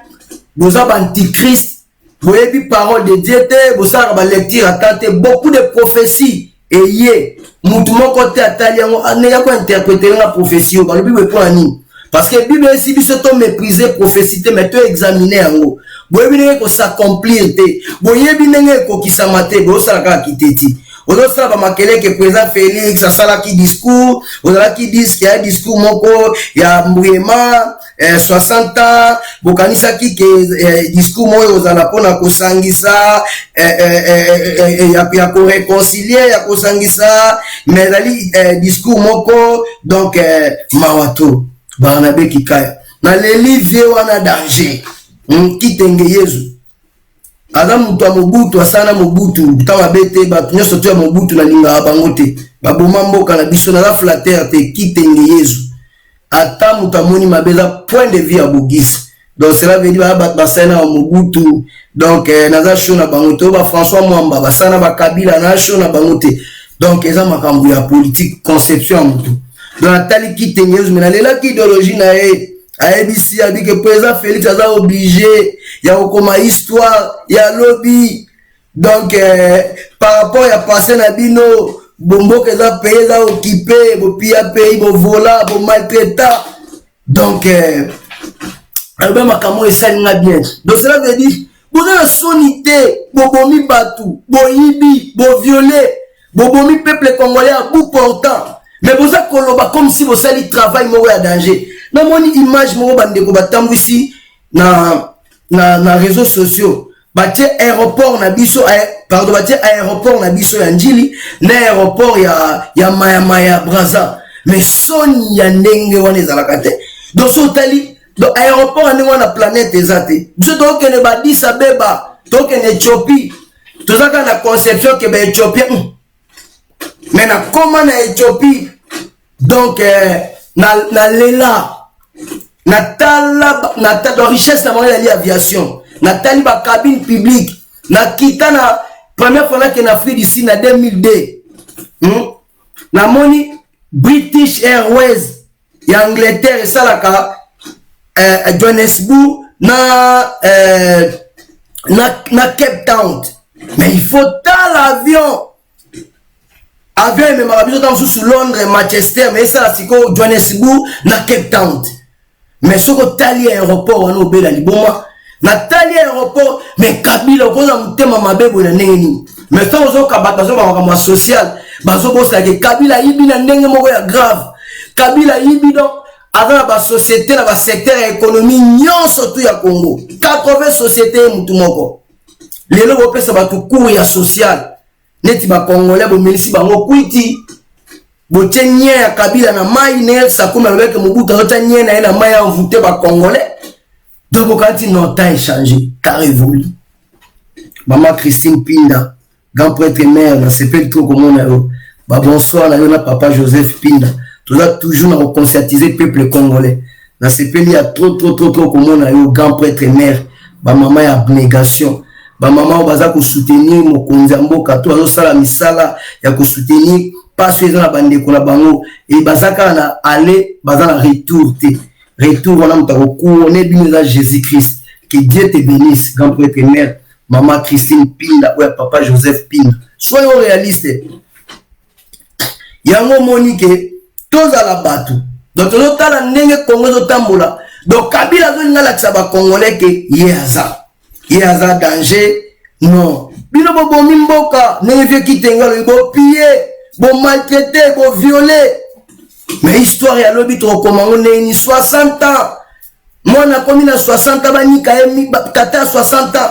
boza ba antichrist boyebi parole de Dieu te boza ba lecture atante beaucoup de prophéties et yé mutu moko te atali yango aneya ko interpréter la prophétie ba lobi we pour nini parce que Bible si biso to mépriser prophétie mais to examiner yango boyebi nenge ko s'accomplir te boyebi nenge ko kisama te bo sala ka kiteti ozo sala ba makele ke président Félix asala ki discours ozala ki discours moko ya mbuyema 60 ans bokanisa ki ke discours moyo ozala pona kosangisa ya ko réconcilier ya kosangisa mais dali discours moko donc mawato Barnabé Kikaya na leli vie wana danger kitenge Yesu Adam mutu a Mobutu asana Mobutu tama bete ba nyoso to ya Mobutu na linga bango te baboma mboka na biso na la flatter te kitenge Yesu ata mutu amoni mabeza point de vue à Bogis donc cela veut dire ba sana Mobutu donc naza shona bango te ba François Mwamba ba sana ba Kabila na shona bango te donc eza makambo ya politique conception mutu donc atali kitenge Yesu mais na lela ki idéologie na ye ABC a dit que président Félix a obligé il y a comme histoire il y a lobby donc par rapport à passé na bino bombo que ça pays ça occupé bo pia pays bo vola bo maltraita donc alba makamo esalinga bien donc cela veut dire boza sonité bobomi batu boyibi bo violer bobomi peuple congolais à bout portant mais boza koloba comme si vous sali travail mo ya danger na moni image mo bandeko batambwisi na réseaux sociaux batie aéroport na biso pardon batie aéroport na biso ya Njili na aéroport ya Maya Braza mais soni ya ndenge wana ezalaka te donc so tali donc aéroport ndenge wana planète ezate biso tokende ba Addis Abeba tokende Éthiopie tozaka na conception ke ba Éthiopien mais na koma na Éthiopie donc na lela na tala richesse na moni ya aviation na tali ba cabine publique na kita na première fois que na Afrique du Sud na 2002 na moni British Airways ya Angleterre et salaka Johannesburg na Cape Town mais il faut l'avion avion même avion dans sous Londres Manchester mais ça c'est quoi Johannesburg na Cape Town mais ce que tali aéroport on obela liboma na tali aéroport mais Kabila ko za mutema mabebo na neni mais ça ozo kabata zo ba social bazo bosa ke Kabila yibi na ndenge moko ya grave Kabila yibi donc avant ba société na ba secteur ya économie nyonso tout ya Congo 80 sociétés mutu moko lelo bo pesa ba tout cours ya social neti ba congolais bo melisi bango kwiti bo tenye ya Kabila na mai ne sa kuma lobeke Mobutu ota nye na ina mai envoûté ba congolais donc quand il n'a pas échangé car évolue maman Christine Pinda grand prêtre mère na sepel trop comme on a ba bonsoir na papa Joseph Pinda tout là toujours na conscientiser peuple congolais na sepel il y a trop comme on a grand prêtre mère ba maman ya abnégation ba maman baza ko soutenir mokonzi mboka to azo sala misala ya ko soutenir parce que na bande ko na bango et bazaka na aller baza na retour on a on est bien à Jésus-Christ que Dieu te bénisse grand prêtre mère maman Christine Pinda ou papa Joseph Pinda soyons réalistes yango monique tous à la batu donc nous tala ndenge Congo zo tambola donc Kabila zo ngala tsaba congolais que yaza danger non bino bobo mimboka ndenge vie kitengalo bo piller bo maltraiter bo violer mais histoire ya lobi to komango neni 60 ans moi na komi na 60 ans banika tata 60 ans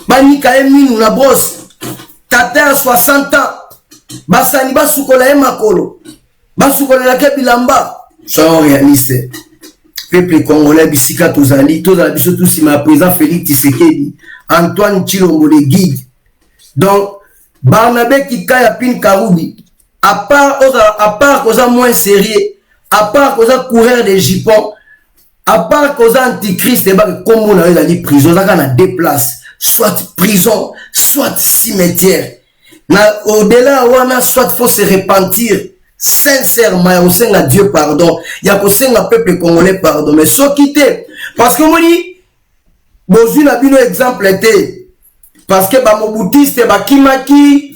banika minu na brosse tata 60 ans basani basukola makolo basukola ke bilamba soyons réalistes peuple congolais bisika tozali biso tous ma président Félix Tshisekedi Antoine Tshilombo le guide donc Barnabé Kikaya Pin Karoubi à part causa moins sérieux à part causa coureur de jupons à part causa antichristeba comme on a dit prison ça na deux places soit prison soit cimetière na au-delà wana soit faut se repentir sincèrement ya kosenga Dieu pardon ya kosenga peuple congolais pardon mais so quitter parce que moi dit bozui na bino exemple était parce que ba mobutiste ba kimaki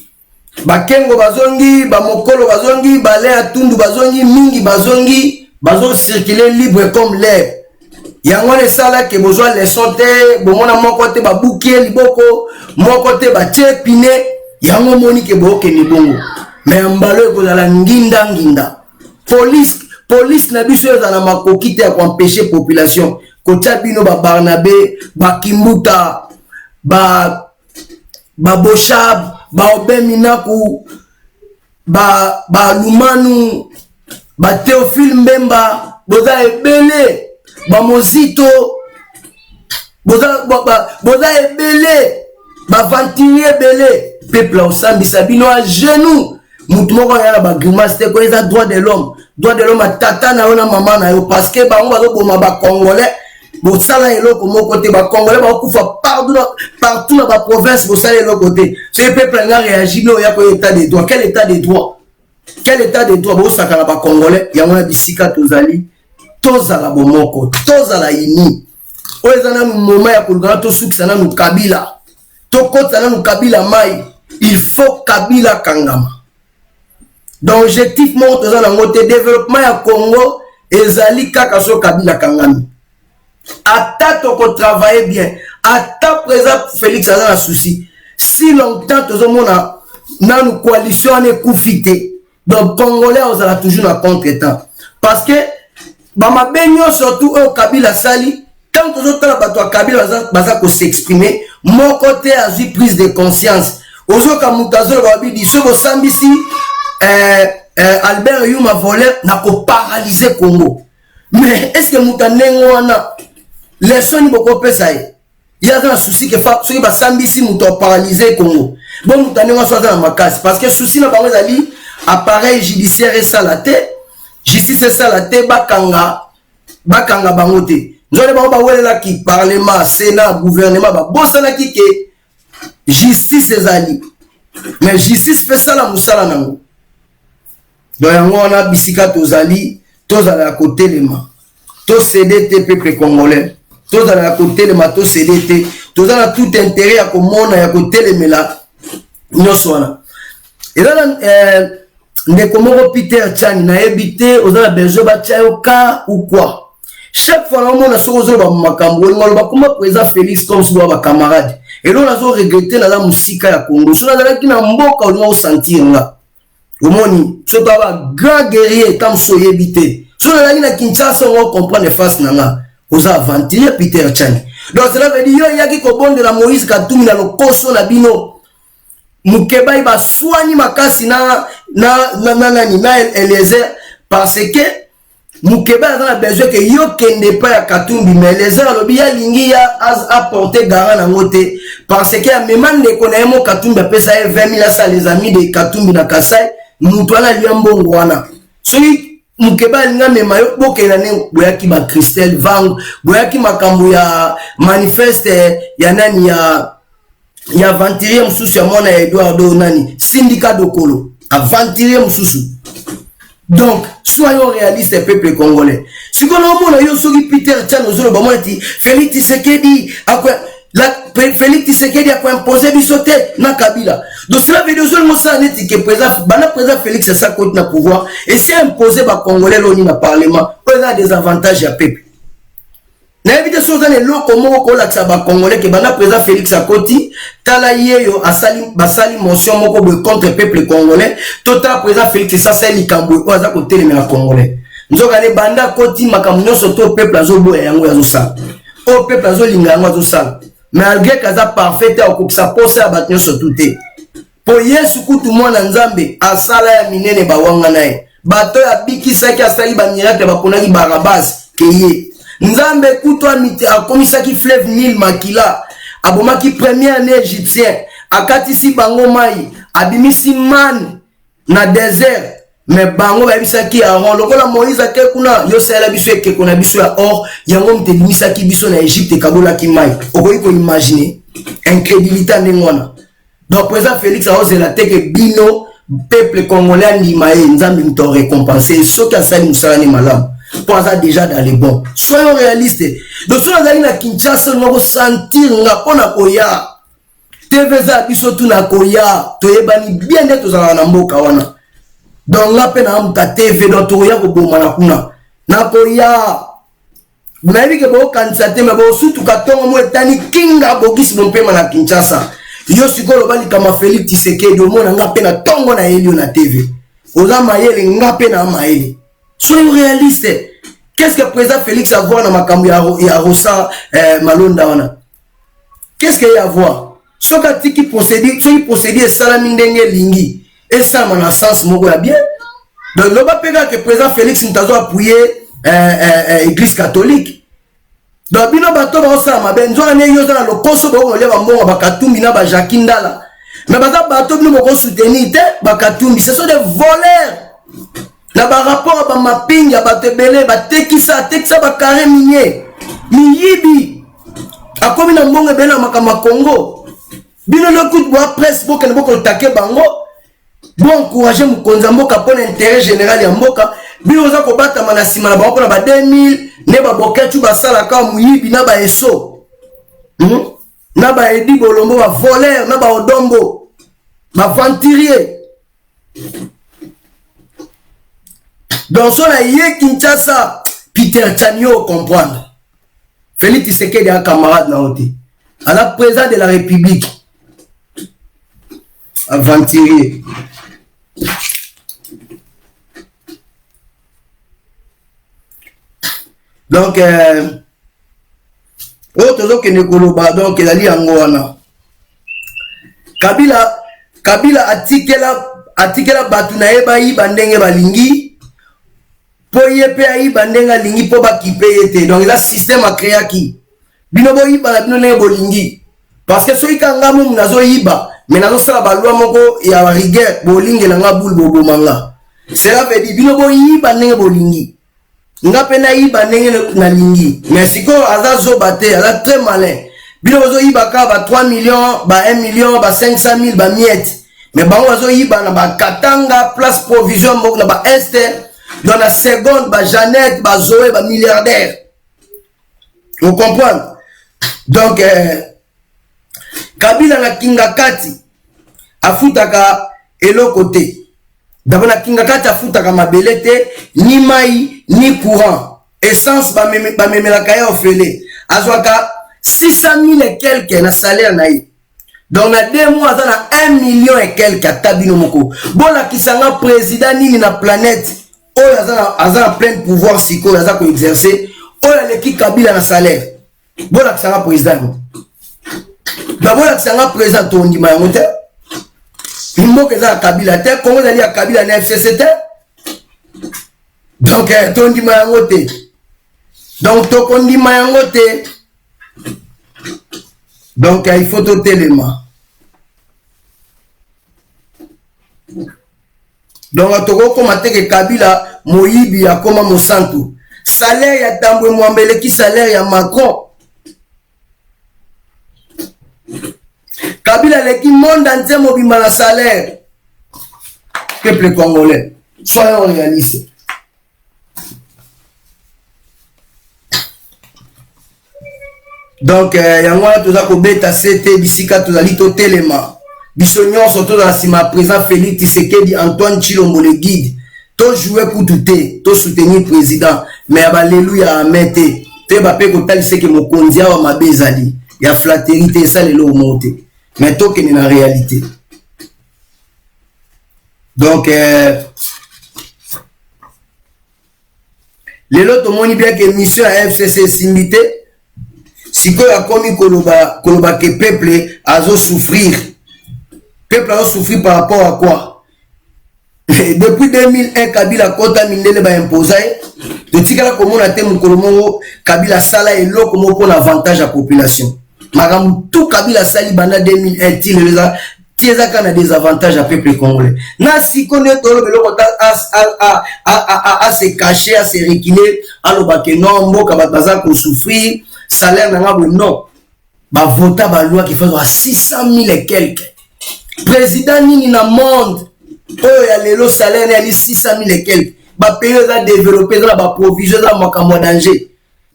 bakengo bazongi bamokolo bazongi bale atundu bazongi mingi bazongi bazo circuler libre comme l'air yango le sala ke besoin leçon te bomona moko te babukie liboko moko te batie pine yango moni ke boke ni bongo mais mbalo ekozala nginda police na biso ezala makoki te ya empêcher population kotia bino ba Barnabé ba Kimbuta ba Boshab ba Obeminaku ba Lumanu ba Théophile Mbemba boza ebele ba Mozito boza ebele ba Ventilier ebele peuple osambisa bino à genoux mutu moko yana ba grimace te ko eza droit de l'homme tata na yo na mama na yo parce que bango bazoboma ba congolais bosala eloko moko te ba congolais bakufa partout na ba province bosala eloko te ce peuple nga réagit no ya ko état de droit quel état de droit bosaka na ba congolais yango na bisika tozali tozala bomoko tozala ini o ezana moment ya kolugana to sukisa na Kabila to kota na Kabila mai il faut Kabila kangama donc objectif mo tozala ngote développement ya Congo ezali kaka so Kabila kangami ata toko travailler bien ata présent Félix aza na souci si longtemps tozomona nanu coalition ane kufite donc congolais ozala toujours na contre-temps parce que bamabenyo surtout au Kabila sali tant tozotala bato ya Kabila baza ko s'exprimer mon côté a eu prise de conscience. Ozoka mutazo babidi soko sambisi Albert Yuma volé n'a pas paralysé Congo. Mais est-ce que mutanengo wana les soni boko pesaye? Il y a un souci que ceux qui va sambisi muto paralysé Congo. Bon mutanengo soit dans ma case parce que souci na bango zali appareil judiciaire et salaté, justice et salaté bakanga bangote. Nous allons voir là qui parlement, sénat, gouvernement ba bosana ki ke justice ezali. Mais justice fait ça la musala nango. Donc on a bisika tozali, tozala à côté les mains. To CDT peuple congolais. Tozala à côté les mains, to CDT. Tozala tout intérêt à komona ya côté les mela. Nyoswana. Et là Ndekomoko Peter Chani na ebité ozala besoin ba chayoka ou quoi. Chaque fois on a sozo ba makambo ngolo ba kuma président Félix comme si ba camarade. Et là on a regretté la musika ya Congo. So na ki na mboka on va sentir là. Omoni, so ba grand guerrier comme so yebité. So na Kinshasa on va comprendre face nanga. Oza aventurer Peter Chani. Donc cela veut dire yo yaki ko bonde la Moïse Katumbi na lokoso na bino. Mukeba iba soigni makasi na Eliezer parce que Mukeba a besoin que yo kende pas ya Katumbi mais Eliezer alobi ya lingi ya apporter garant na ngote parce que ya memande ko na mo Katumbi pesa 20 000 ça les amis de Katumbi na Kasai mutu ala liambongo wana so Mukeba linga mema yo bokela ne boyaki ba Christelle Vang boyaki makambo ya manifeste ya nani ya aventurier msusu ya mwana Eduardo nani syndicat Dokolo aventurier msusu. Donc soyons réalistes peuple congolais. Si qu'on a mona yo soki Peter Chan ozolo ba moti Félix Tshisekedi Félix Tshisekedi a imposer bisote na Kabila. Donc cela veut dire que ça net que président Félix ça côté na pouvoir et si imposer ba congolais loni na parlement on a des avantages à peuple. Na éviter so dans les locaux moko la tsaba congolais que bana président Félix Akoti tala yeyo asali basali motion moko boy contre peuple congolais total président Félix ça c'est likambo ko za côté les congolais nzoka ne banda koti makambo nyonso to peuple azobo yango yazo sa o peuple azo linga yango azo sa malgré kaza parfait au kokisa posa bat nyonso touté po yesu kutu mwana nzambe asala ya minene bawanga naye bato ya bikisa ki asali ba miracle baponaki barabas keye Nzambe kutwa miti akomisaki fleuve Nil makila abomaki premier année égyptien akatisi bango mai abimisi man na désert mais bango babisaki Aaron lokola Moïse akekuna yo sala biso ekekuna biso ya or yango mtebimisaki biso na Égypte kabolaki mai okoki ko imaginer incrédulité ndengwana. Donc président Félix a osé la teke bino peuple congolais ndima e Nzambe mto récompenser soki asali musala ni malamu. Pour ça déjà dans les bons. Soyons réalistes. Donc si on a une Kinshasa, on va sentir on a koya. TV za biso tu na koya. Toyebani bien d'être dans la mboka wana. Donc la peine à mka TV donc toya ko boma na kuna. Na koya. Vous n'avez que bon candidat mais bon surtout katongo mo etani kinga bogisi mon pema na Kinshasa. Yo sikolo bali kama Félix Tshisekedi mo na ngape na tongo na Elio na TV. Oza mayele ngape na mayele. Soyons réalistes. Qu'est-ce que le président Félix a à voir dans ma campagne à Rosa Malonda wana? Qu'est-ce qu'il y a à voir? Ce qui procédé salamindenge lingi et ça mon sens moko ya bien. Donc le bapega que le président Félix n'tazo appuyer église catholique. Donc bino bato ba ça ma benzo ane yo za lo koso ba ngole ba mbongo ba Katumbi na ba Jakindala. Mais baza bato bino moko soutenir te ba Katumbi, ce sont des voleurs. Na ba rapport ba mapping ya batebele ba tekisa ba carré minier miyibi akomi na mbongo bena makama Congo bino le coup de bois presse boka na boko take bango bon encourager mukonza mboka pour l'intérêt général ya mboka bino za ko bata mana sima na ba ko na ba 2000 ne ba boketu ba sala ka muyibi na ba eso na ba edi bolombo ba voleur na ba odombo ba venturier. Dans son aïe Kinshasa, Peter Chanio comprendre. Félix Tshisekedi un camarade na oti. À la président de la République. Aventurier. Donc, autre tozo kene koloba donc ezali yango wana. Kabila atikela batu na ye bayiba ndenge balingi po ye pe ayiba ndenge alingi po bakipe ete. Donc la système a créé qui bino boyiba na bino ndenge bolingi parce que soki kanga mu nazo yiba mais nazo sala balwa moko ya rigueur bolingela nga bul bobomanga. Cela veut dire bino boyiba ndenge bolingi nga pe na yiba ndenge na lingi mais siko azazo bate aza très malin. Bino bozo yiba ka ba 3 millions ba 1 million ba 500 000 ba miette. Mais bango bazo yiba na ba Katanga place provision moko na ba Esther dans la seconde ba Jeannette ba Zoé ba milliardaire. Vous comprenez? Donc Kabila na kinga kati afutaka eloko te. D'abord na kinga kati afutaka mabele te ni mai ni courant. Essence ba memelaka ya ofele. Azwaka 600 000 et quelques na salaire na ye. Donc na 2 mois ça na 1 million et quelques à tabino moko. Bon la kisanga président nini na planète. Oh aza plein pouvoir siko aza ko exercer. Oh la ki Kabila na salaire. Bon la kisanga président. D'abord la kisanga président to ndima yango te. Mboka za Kabila te Kongo zali ya Kabila na FCC te. Donc to ndima yango te. Donc to kondima yango te. Donc il faut tout élément. Donc toko komate ke Kabila moyibi ya koma mosantu. Salaire ya Tambwe Mwambele ki salaire ya Macron. Kabila le ki monde entier mobima na salaire. Peuple congolais, soyons réalistes. Donc yango toza ko beta CT bisika tozali to telema. Biso nyonso to na sima président Félix Tshisekedi Antoine Tshilombo le guide. To jouer pour tout to soutenir président mais alléluia amen te. Te ba pe ko talise ke mokonzi wa mabezali. Ya flatterie ça le lo monte. Mais to ke na réalité. Donc les loto moni bien que mission à FCC simité. Si que a commis koloba que peuple a souffrir. Peuple a souffrir par rapport à quoi? Depuis 2001 Kabila kota mindele ba imposé. De tikala comme on a té mon kolomo Kabila sala et lo comme pour l'avantage à population. Magam tout Kabila sali banda 2001 tieza kana des avantages à peuple congolais. Na si connaît tolo belo kota à se cacher, à se reculer, à lo ba que non mboka baza ko souffrir. Salaire n'a pas non. Bah vota ba loi qui fait 600 000 et quelques. Président nini na monde. Oh ya lelo salaire na 600 000 et quelques. Bah pays a développé dans ba provision dans makambo danger.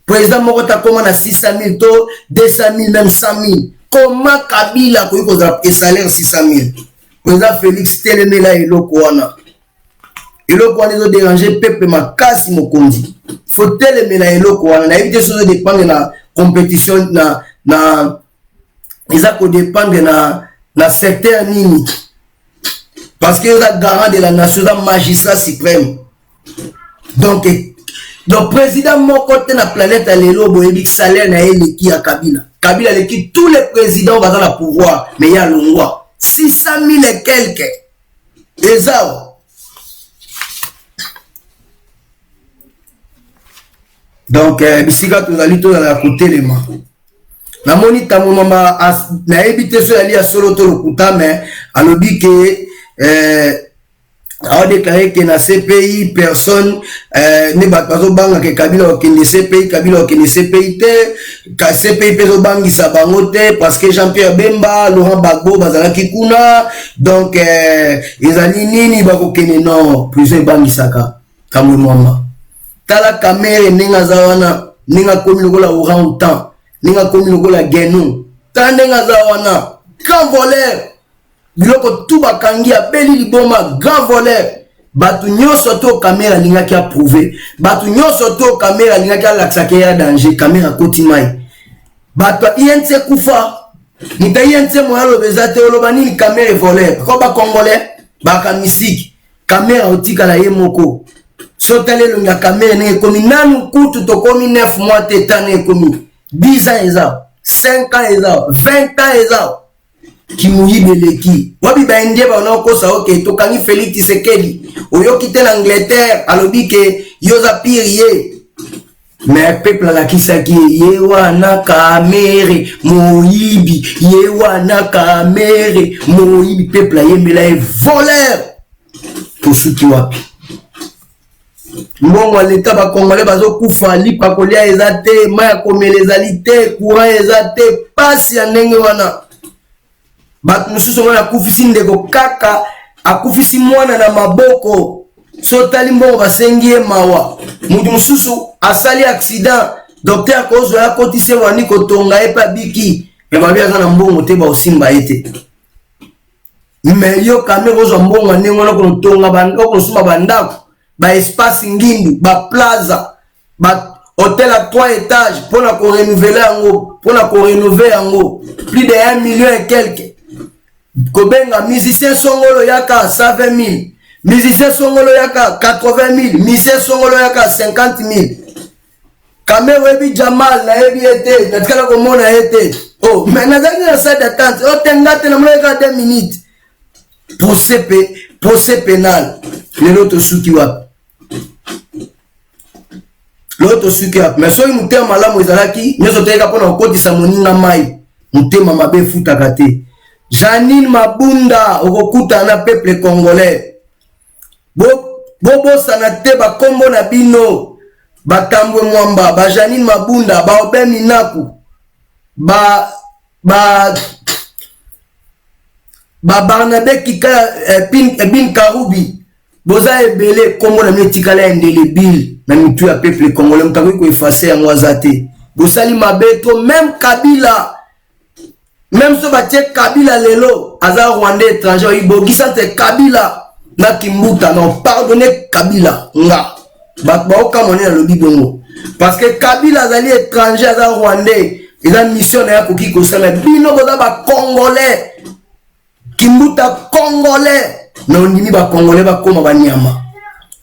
Président moko ta comment na 600 000 to 200 000 même 100 000. Comment Kabila ko ko salaire 600 000. Président Félix Teleme la eloko wana. Eloko wana zo déranger peuple makasi mokonzi. Faut Teleme la eloko wana na éviter chose dépendre na compétition na ils a ko dépendre na secteur nini parce que le garant de la nation le magistrat suprême donc le président mon côté na planète à l'élo boyebi salaire na ele ki ya Kabila le ki tous les présidents va dans le pouvoir mais il y a le roi 600 000 et quelques et ça donc bisika tozali to na côté les mains na moni ta mama na ebité so ali a solo to lokuta mais alobi que a déclaré que na CPI personne ne ba bazo banga que Kabila o kende CPI Kabila o kende CPI te ka CPI peso bangi sa bango te parce que Jean-Pierre Bemba Laurent Gbagbo bazala kikuna donc ezali nini ba ko kende non plus bangi saka kamwe mama tala caméra ninga zawana ninga komi lokola orang-outan ninga komi lokola genou ta ninga zawana grand voleur biloko tout bakangi abeli liboma grand voleur batu nyonso to caméra ninga ki approuver batu nyonso to caméra ninga ki alaksa ke ya danger caméra koti mai batu yense kufa nita yense moyalo bezate oloba nini caméra voleur ko ba congolais ba misiki caméra otika la ye moko sotale longa caméra ne komi nanu kutu to komi 9 mois te tane komi 10 ans eza 5 ans eza 20 ans eza kimuyibeleki wabi baindie banakosa oke tokangi Félix Tshisekedi oyoki te na Angleterre alobi ke yoza pire ye mais peuple alakisaki ye wana kamere moyibi ye wana kamere moyibi peuple ayembela ye voleur tosuki wapi mbongo leta bakongole bazokufa lipa kolia eza te maya komela ezali te courant eza te pasi ya ndenge wana bato mosusu wana akufisi ndeko kaka akufisi mwana na maboko sotali mbongo basengi ye mawa mutu mosusu asali accident docteur akozwa akotise wani kotonga ye pa biki ya babi aza na mbongo te baosimba ye te me yo kame kozwa mbongo ndenge wana kotonga okosumba bandako ba espace ngindu ba plaza ba hôtel à 3 étages pour la renouveler yango pour la rénover yango plus de 1 million et quelques kobenga musicien songolo yaka 120 000 musicien songolo yaka 80 000 musicien songolo yaka 50 000 kame webi Jamal na yebi ete natikala komona ete oh mais nazaki na salle d'attente o tengate na mleka 2 minutes procès pénal lelo tosuki wapi l'autre suki wapi mais soki mutema malamu ezalaki nyonso toyeka mpona kokotisa moninga mai mutema mabe efutaka te Janine Mabunda okokuta na peuple congolais bobosana te bakombo na bino batambwe mwamba ba Janine Mabunda ba Obe Minaku ba Barnabe Kika bin Karubi boza ebele kombo na metikala indélébile na mitu ya peuple congolais mutakoki ko effacer yango azate bosali mabeto même Kabila même so batie Kabila lelo aza Rwandais étranger ibogisa te Kabila na Kimbuta non pardonnez Kabila nga baoka moni na lobi bongo parce que Kabila azali étranger aza Rwandais eza mission na ya koki kosala bino boza ba Congolais Kimbuta Congolais na ondimi ba Congolais bakoma banyama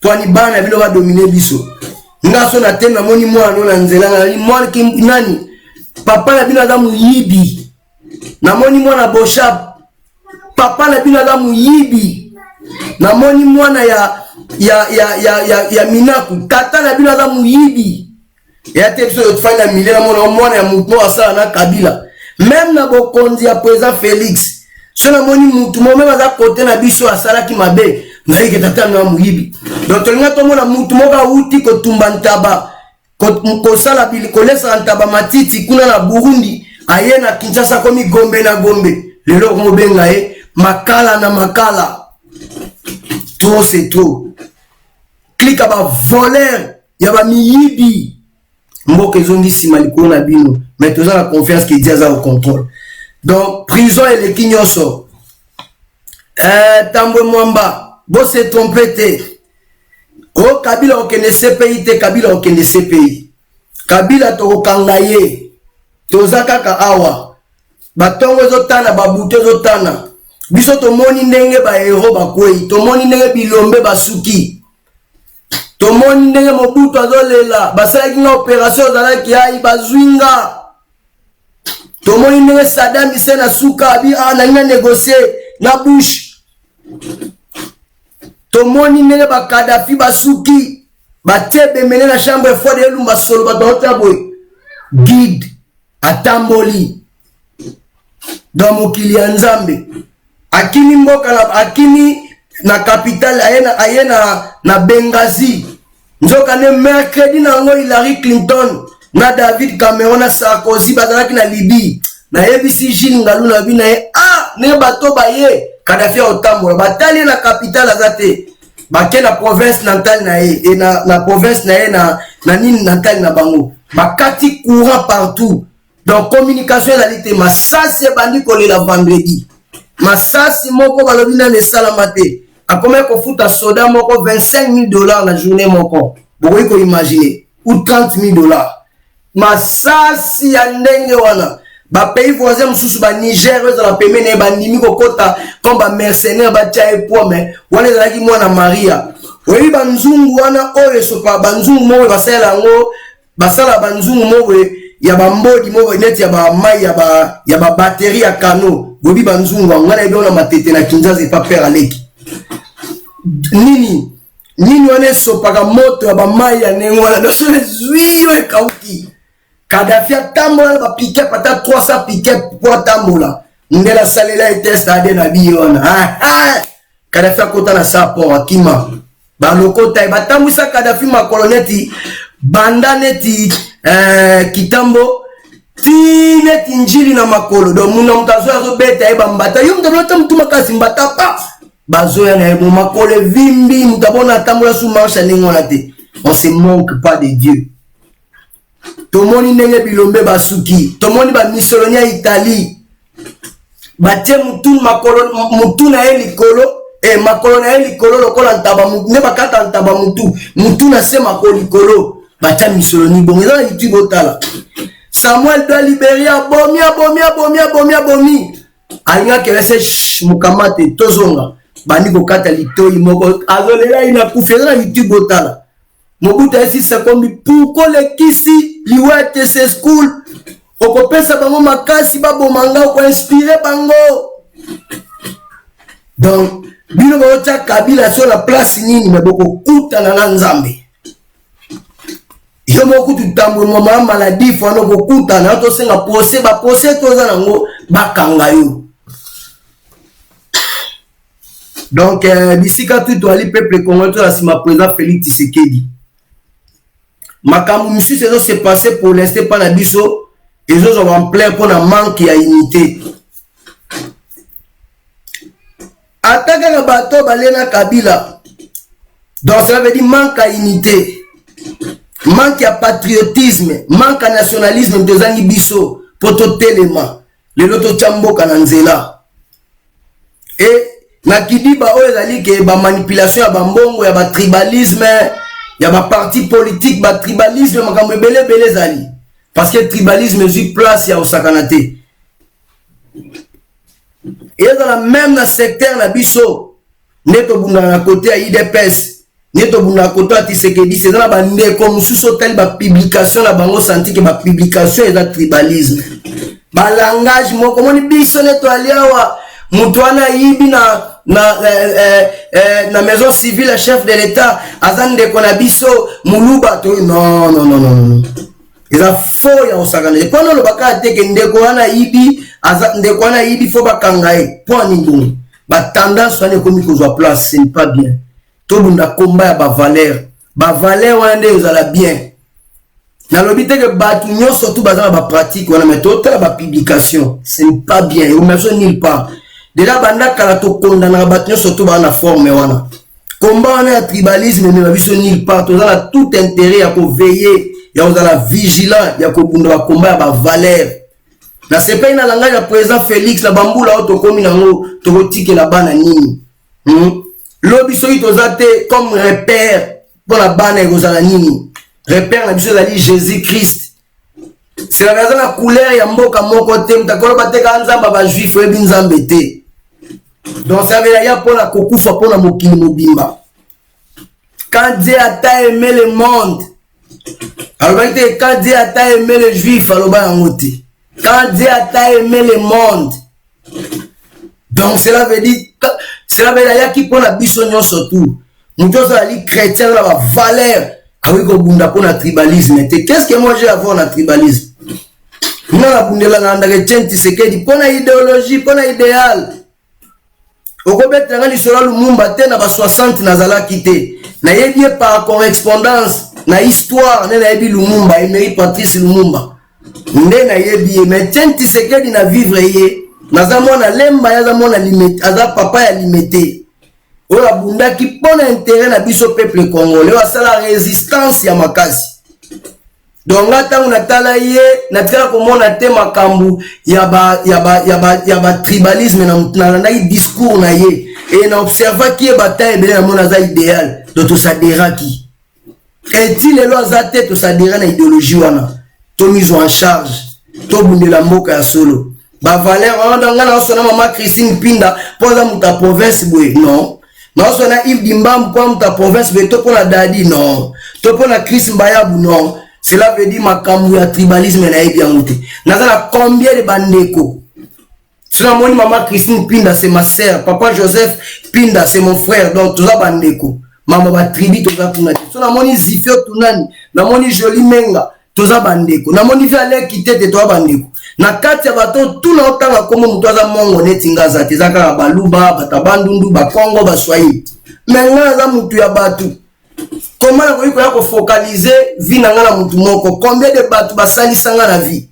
twani bana bino ba dominer biso ngaso na te na moni mwana na nzela na mwana nani papa na bino aza muyibi na moni mwana Boshap papa na bino aza muyibi na moni mwana ya Minaku tata na bino aza muyibi ya te biso yotfanya mile na mwana ya mutu asala na Kabila même na bokonzi ya président Félix so na moni mutu mo même aza kote na biso asalaki mabe na yeke tata na muyibi donc tolinga tomona mutu moka uti kotumba ntaba kosala bili kolesa ntaba matiti kuna na Burundi aye na Kinshasa komi gombe na gombe lelo komobenga ye makala na makala trop c'est trop klika ba voleur ya ba miyibi mboka ezongi sima likolo na bino mais toza na confiance que Dieu a au contrôle. Donc prison et les kinyoso tambwe mwamba bo se tromper te o Kabila okende CPI te Kabila okende CPI Kabila to kangaye toza kaka awa batongo ezotana babuto ezotana biso tomoni ndenge ba hero bakwei tomoni ndenge bilombe basuki tomoni ndenge Mobutu azolela basalaki na opération zalaki ai bazwinga tomoni ndenge Saddam Hussein asuka abi na négocier na Bush tomoni ndenge ba Kadhafi basuki batebe mene na chambre froide elumba solo batota boy guide atamboli dans mokili ya Nzambe akini mboka na akini na capitale ayena na Benghazi nzoka ne mercredi na ngo Hillary Clinton na David Cameron na Sarkozy bazalaki na Libye na ABC Gilles Ngalu na bina ye ne bato baye Kadhafi otambola batali na capitale azate bake na province natale na ye et na province na ye na nini natale na bango bakati courant partout. Donc communication ezali masasi bandi kolela vendredi masasi moko balobi na salamate akomé ko futa soda moko $25,000 la journée moko bokoki ko imaginer ou $30,000 masasi ya ndenge wana ba pays voisins mususu ba Niger ezala pemene ba ndimi kokota comme ba mercenaires ba tia epome wana ezalaki mwana Maria oyi banzungu wana oyo sopa banzungu mo basala ngo basala banzungu mo ya ba mbodi mo net ya ba mai ya ba batterie ya kano bobi banzungu ngana idona matete na Kinshasa pas père aleki nini wana sopaka moto ya ba mai ya nengwana na sole zwiyo e kauki Kadhafi tambola ba piquet pata 300 piquet pour tambola ndela salela e test ade na biona Kadhafi akota na sapo akima ba lokota ba tambwisa Kadhafi makoloneti banda neti kitambo ti neti njili na makolo do muna mutazo azo beta e bambata yo mtabota mtuma kasi mbata pa bazo ya na mo makole vimbi mtabona tambola sous marche ningona te on se manque pas de Dieu. Tomoni nenge bilombe basuki tomoni ba misolonia Italie batie mutu na elikolo makolo na elikolo lokola ntaba mutu ne bakata ntaba mutu na se makolo likolo batia misoloni bongo eza na YouTube otala Samuel de Liberia bomi alinga kelese mukamate tozonga bandi kokata litoi moko azolela ina kufeza na YouTube otala Mobutu esi sakombi pourquoi le kisi liwete se school okopesa bango makasi babomanga ko inspirer bango donc bino bocha Kabila sur la place nini maboko kuta na Nzambe yo moko tutambo mama maladie fano ko kuta na to senga pose ba pose toza nango bakanga yo donc bisika tout ali peuple congolais la sima président Félix Tshisekedi makambo misusu ezo se passer pour l'instant pas na biso ezo zo en plein pour na manque ya unité ataka na bato balena Kabila donc ça veut dire manque à unité manque à patriotisme manque à nationalisme tozangi biso poto telema lelo to chamboka na nzela et na kidiba oyo ezali ke ba manipulation ya bambongo ya ba tribalisme il y a ba parti politique ba tribalisme makambo belé zali parce que tribalisme est place ya osakanate et dans la même na secteur na biso neto bunda na côté ya IDPS neto bunda côté ya Tshisekedi c'est dans la bande comme sous tel ba publication la bango senti que ba publication est dans tribalisme ba langage mo comme ni biso neto aliawa mutwana yibi na maison civile chef de l'état azande konabiso muluba to non ils a faux ya osakana pendant le baka teke ndeko wana yibi ndeko wana yibi faut bakangaye point ningo ba tendance wana komi kozwa place c'est pas bien to bunda combat ya ba valeur wana nde ezala bien na lobite que batu nyo surtout bazana ba pratique wana mais total ba publication c'est pas bien ou même nulle part. Déjà banda kala to condamna batyo surtout bana forme wana combat wana ya tribalisme ne babiso nulle part tozala tout intérêt ya ko veiller ya ozala vigilant ya ko bunda ba combat ba valeur na sepe na langage ya président Félix la bambula auto komi nango to kotike la bana nini lobiso itozate comme repère pour la bana kozala nini repère na biso zali Jésus Christ c'est la raison la couleur ya mboka moko te mtakolo bateka nzamba ba juif webi nzambe te. Donc ça veut dire pour la kokufa pour la mokili mobimba. Quand Dieu a aimé le monde, alors quand Dieu a aimé les juifs, alors quand Dieu a aimé le monde, donc cela veut dire qui pour la bisognon surtout. Nous tous les chrétiens la valeur avec le bunda pour le tribalisme. Qu'est-ce que moi j'ai à voir dans le tribalisme? Nous la bunda la nganda chenti sekedi pour la idéologie, pour la idéal. Okobeta nga lisolo Lumumba te na ba 60 nazala kité na yebi par correspondance na histoire na yebi Lumumba Emery Patrice Lumumba nde na yebi mais tenti sekedi na vivre ye nazamona lemba ya zamona limite aza papa ya limité ola bunda ki pona intérêt na biso peuple congolais wa sala résistance ya makasi donc ngata una tala ye na tala komona te makambu ya ba tribalisme na discours na ye et na observa ki bataille bele na mona za idéal donc to sadera ki est-il le azate to sadera na idéologie wana to mise en charge to bundela mboka ya solo ba valeur wana ngana sona mama Christine Pinda poza muta province bwe non na sona Yves Dimbam kwa muta province bwe to pona dadi non to pona Chris Mbayabu non Cela veut dire makambu ya tribalisme na yebi yangote. Nazala combien de bandeko? Cela moni maman Christine Pinda c'est ma sœur, papa Joseph Pinda c'est mon frère. Donc tous bandeko. Maman ba tribi tous tunani. Cela moni Zifio tunani, na moni Joli Menga, tous bandeko. Na moni Viale Kitete tous bandeko. Na kati ya bato tout na otanga komo mutu aza mongo netinga za tezaka baluba, batabandundu, bakongo, baswahili. Menga za mutu ya batu. Comment on peut focaliser vie na mutu moko? Combien de batu basali sanga na vie?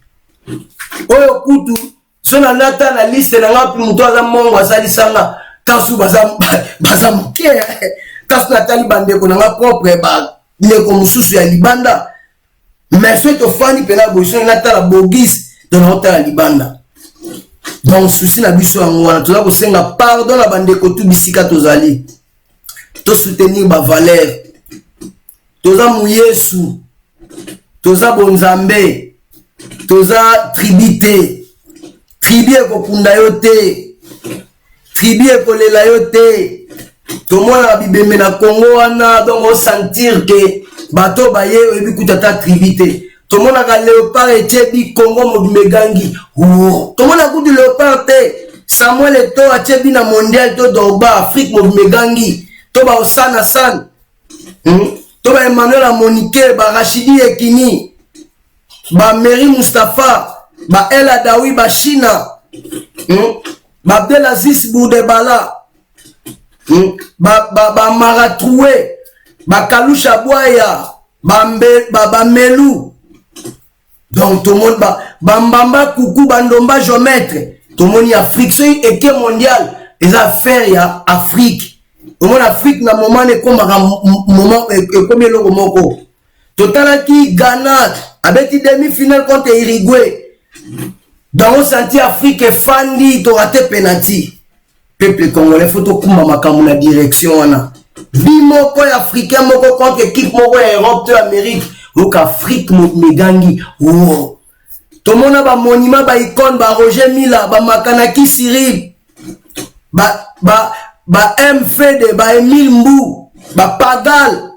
Oyo kutu so na nata na liste na ngapi mutu aza mongo asali sanga kasu baza muke kasu na tali bandeko na nga propre ba ndeko mususu ya libanda. Mais so to fani pena boiso na tala bogis dans la la libanda. Donc souci na biso ngwana toza ko senga pardon na bandeko tu bisika tozali. To soutenir ba valeur. Toza muyesu, toza bonzambe, toza tribité, tribi ekokunda yo te, tribi ekolela yo te. Tomona bibembe na Congo wana donc on sentir que bato baye ebi kutata tribité. Tomona ka léopard etebi Congo mobimegangi. Tomona kutu léopard te Samuel Eto atebi na mondial to doba Afrique mobimegangi. To ba osana san. Toba Emmanuel Amonike, ba Rachidi Ekini, ba Meri Mustafa, ba El Adawi, ba China, ba Abdelaziz Boudebala, ba Maratroué, ba Kalusha Boya, ba Melou. Donc tout le monde, ba Mbamba Koukou, ba Ndomba Géomètre, tout le monde y Afrique, c'est une équipe mondiale, les affaires y a Afrique. Au moins l'Afrique na moment ne comme moment comme le moko total qui Ghana avec une demi-finale contre Uruguay dans le senti Afrique fandi to raté penalty peuple congolais faut to kuma makamu na direction wana bimoko africain moko contre équipe moko Europe to Amérique donc Afrique megangi oh to mona ba monument ba icône ba Roger Mila ba Makanaki Cyril ba MFD, ba Emile Mbou, ba Pagal,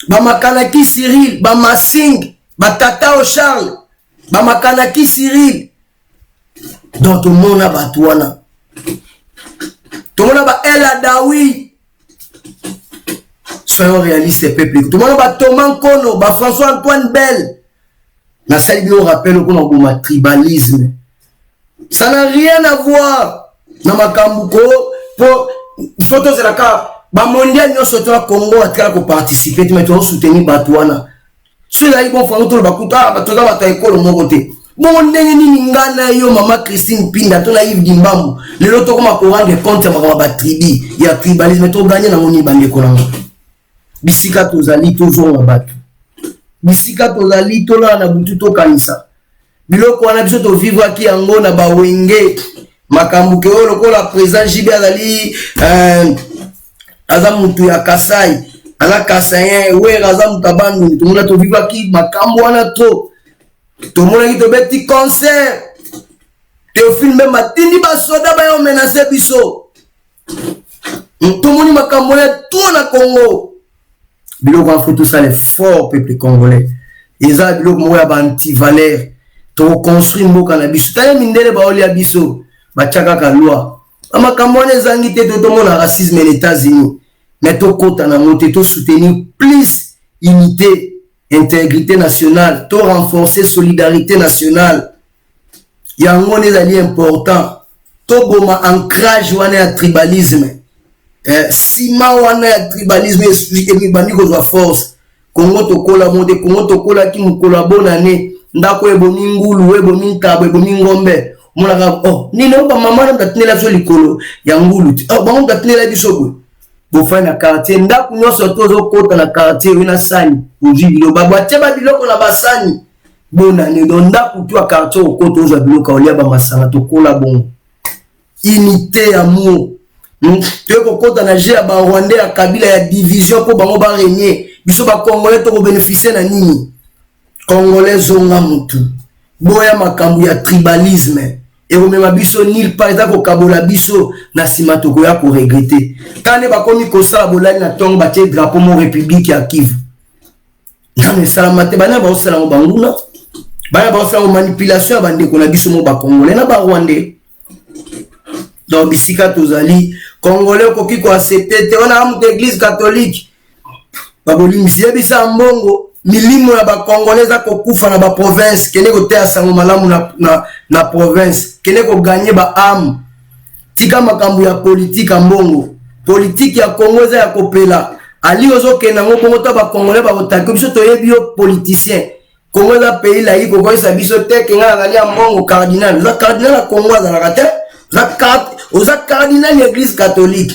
ba Makanaki Cyril, ba Massing, ba Tatao Charles, ba Makanaki Cyril. Donc tout le monde a batouana. Tout le monde a ba El Adawi. Soyons réalistes, peuple. Tout le monde a ba Thomas Kono, ba François-Antoine Bell. Na salle on rappelle qu'on a tribalisme. Ça n'a rien à voir. Na makambuko pour photo c'est la carte ba mondial nyo soto Congo ataka ko participer mais to soutenir batwana cela ils vont faire tout le bakuta batoza bataikolo mon côté bon ndenge nini ngana yo mama Christine Pinda to na Yves Dimbambu lelo to koma ko rendre compte ba tribi ya tribalisme to gagner na moni bande ko nango bisika to zali toujours na batu bisika to zali to la na butu to kanisa biloko wana biso to vivre ki yango na ba wenge makambuke olo ko la président JB azali azamutu ya Kasai ala Kasayen we azamutu abandu to mona to vivre ki makambo wana to mona ki to beti concert te filme matindi ba soda ba yo menacer biso to moni makambo ya to na Congo biloko afro tout ça les forts peuple congolais eza biloko mo ya ba anti-valeur to construire mboka na biso tane mindele ba oli ya biso bachaka ka loi amakambo ne zangi te to mona racisme les États-Unis mais to kota na monter to soutenir plus unité intégrité nationale to renforcer solidarité nationale yango ne zali important to boma ancrage wana ya tribalisme sima wana ya tribalisme et bandi ko za force Congo to kola monter Congo to kola ki mukola bonane ndako ebomi ngulu ebomi nkabo ebomi ngombe Mona oh nino ba mama na tatinela so likolo ya ngulu oh ba ngombe tatinela biso bo fa na quartier ndaku nyoso tozo kota na quartier wina sani ujili ba bwache ba biloko na basani bona ni ndaku tu a quartier okota ozo biloko olia ba masanga to kola bon unité amour tu ko kota na je ba Rwanda ya kabila ya division ko bango ba régner biso ba congolais to ko bénéficier na nini congolais zonga mutu boya makambu ya tribalisme et au même biso nil par exemple ko kabola biso na simato ko ya ko regretter kane ba komi ko sa bolani na tongo ba tie drapeau mo république ya Kivu mais salamate bana ba osala ngo banguna bana ba osala manipulation bande ko na biso mo ba congolais na ba rwandais donc bisika tozali congolais ko kiko accepter te on a mu église catholique ba bolimisi bisa mbongo milimo ya ba congolais za ko kufa na ba province kene ko te asango malamu na province kene ko gagner ba âme tika makambo ya politique mbongo politique ya Congo za ya kopela ali ozo kena ngo bongo to ba congolais ba otaki biso to yebi yo politicien Congo za pays la yiko ko sa biso te kenga ngali ya mbongo cardinal za cardinal ya Congo za la kate za cardinal l'église catholique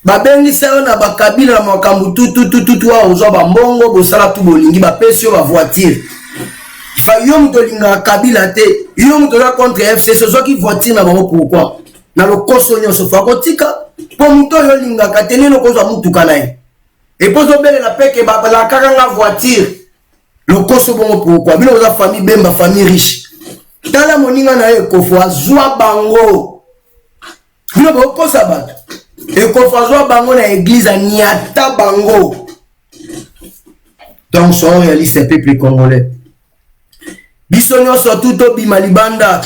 babengi sayo na bakabila na makambo tutu wa ozo ba mbongo bosala tu bolingi ba pesio ba voiture fa yo mto linga kabila te yo mto la contre FCC zo ki voiture na bango pourquoi na lokoso nyonso fa kotika po mto yo linga katene no kozo mutuka naye et pozo bele la peke ba la kanga voiture lokoso bongo pourquoi bino za famille bemba famille riche tala moninga na ye ko fwa zwa bango bino ba kosa bato et ko fwa zwa bango na église niata bango donc sont réaliste peuple congolais biso nyonso tout bima libanda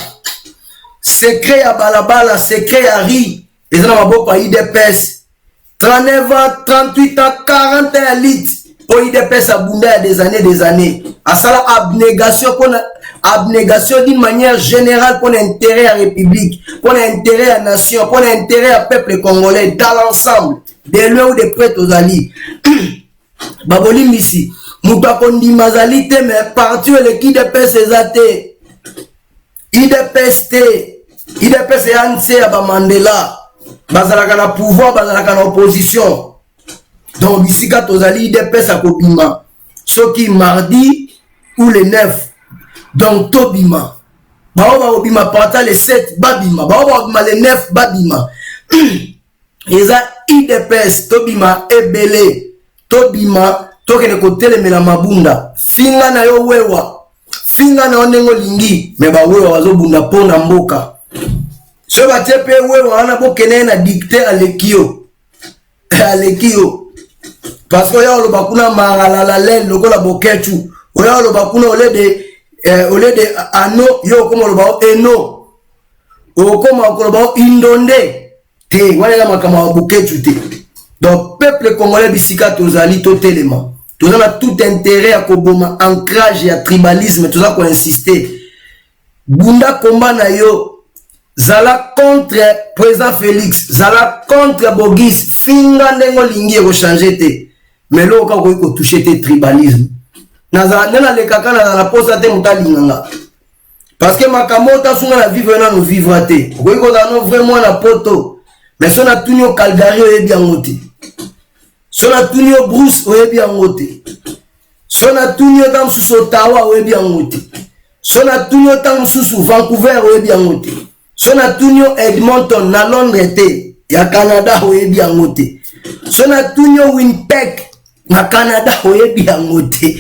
secret ya balabala secret ya ri ezana maboko ya IDPS 39 ans 38 ans 40 ans litres pour IDPS à bunda des années à ça abnégation d'une manière générale pour l'intérêt à la République, pour l'intérêt à la nation, pour l'intérêt à peuple congolais dans l'ensemble des loin ou des prêtres aux alliés baboli misi muta kondi mazalité mais parti le IDPS ezate IDPS yanse ya ba Mandela bazalaka na pouvoir bazalaka na opposition donc bisika tozali IDPS akobima soki mardi ou le 9 donc tobima bao ba obima parta le 7 babima bao ba obima le 9 babima eza IDPS tobima ebele tobima tokene kotelemela mabunda finga na yo wewa finga na onengo lingi me ba wewa wazobunda pona mboka so ba tepe wewa wana bokene na dicter alekio parce que ya loba kuna maralala lel lokola bokechu oya loba kuna ole de ano yo komo loba eno o komo loba indonde te wala la makama bokechu te donc peuple congolais bisika tozali totelema tozana tout intérêt à koboma ancrage ya tribalisme toza ko insister bunda komba na yo zala contre président Félix zala contre Bogis finga ndengo lingi ko changer te mais lo ka ko toucher te tribalisme na le kaka na posa te mutalinganga parce que makamota sunga na vivre na no vivre te ko da no vraiment na poto mais sona tunyo Calgary o yebi angote sona tunyo Bruce o yebi angote sona tunyo tam susu Ottawa o yebi angote sona tunyo tam susu Vancouver o yebi angote sona tunyo Edmonton na Londres te ya Canada o yebi angote sona tunyo Winnipeg na Canada o yebi angote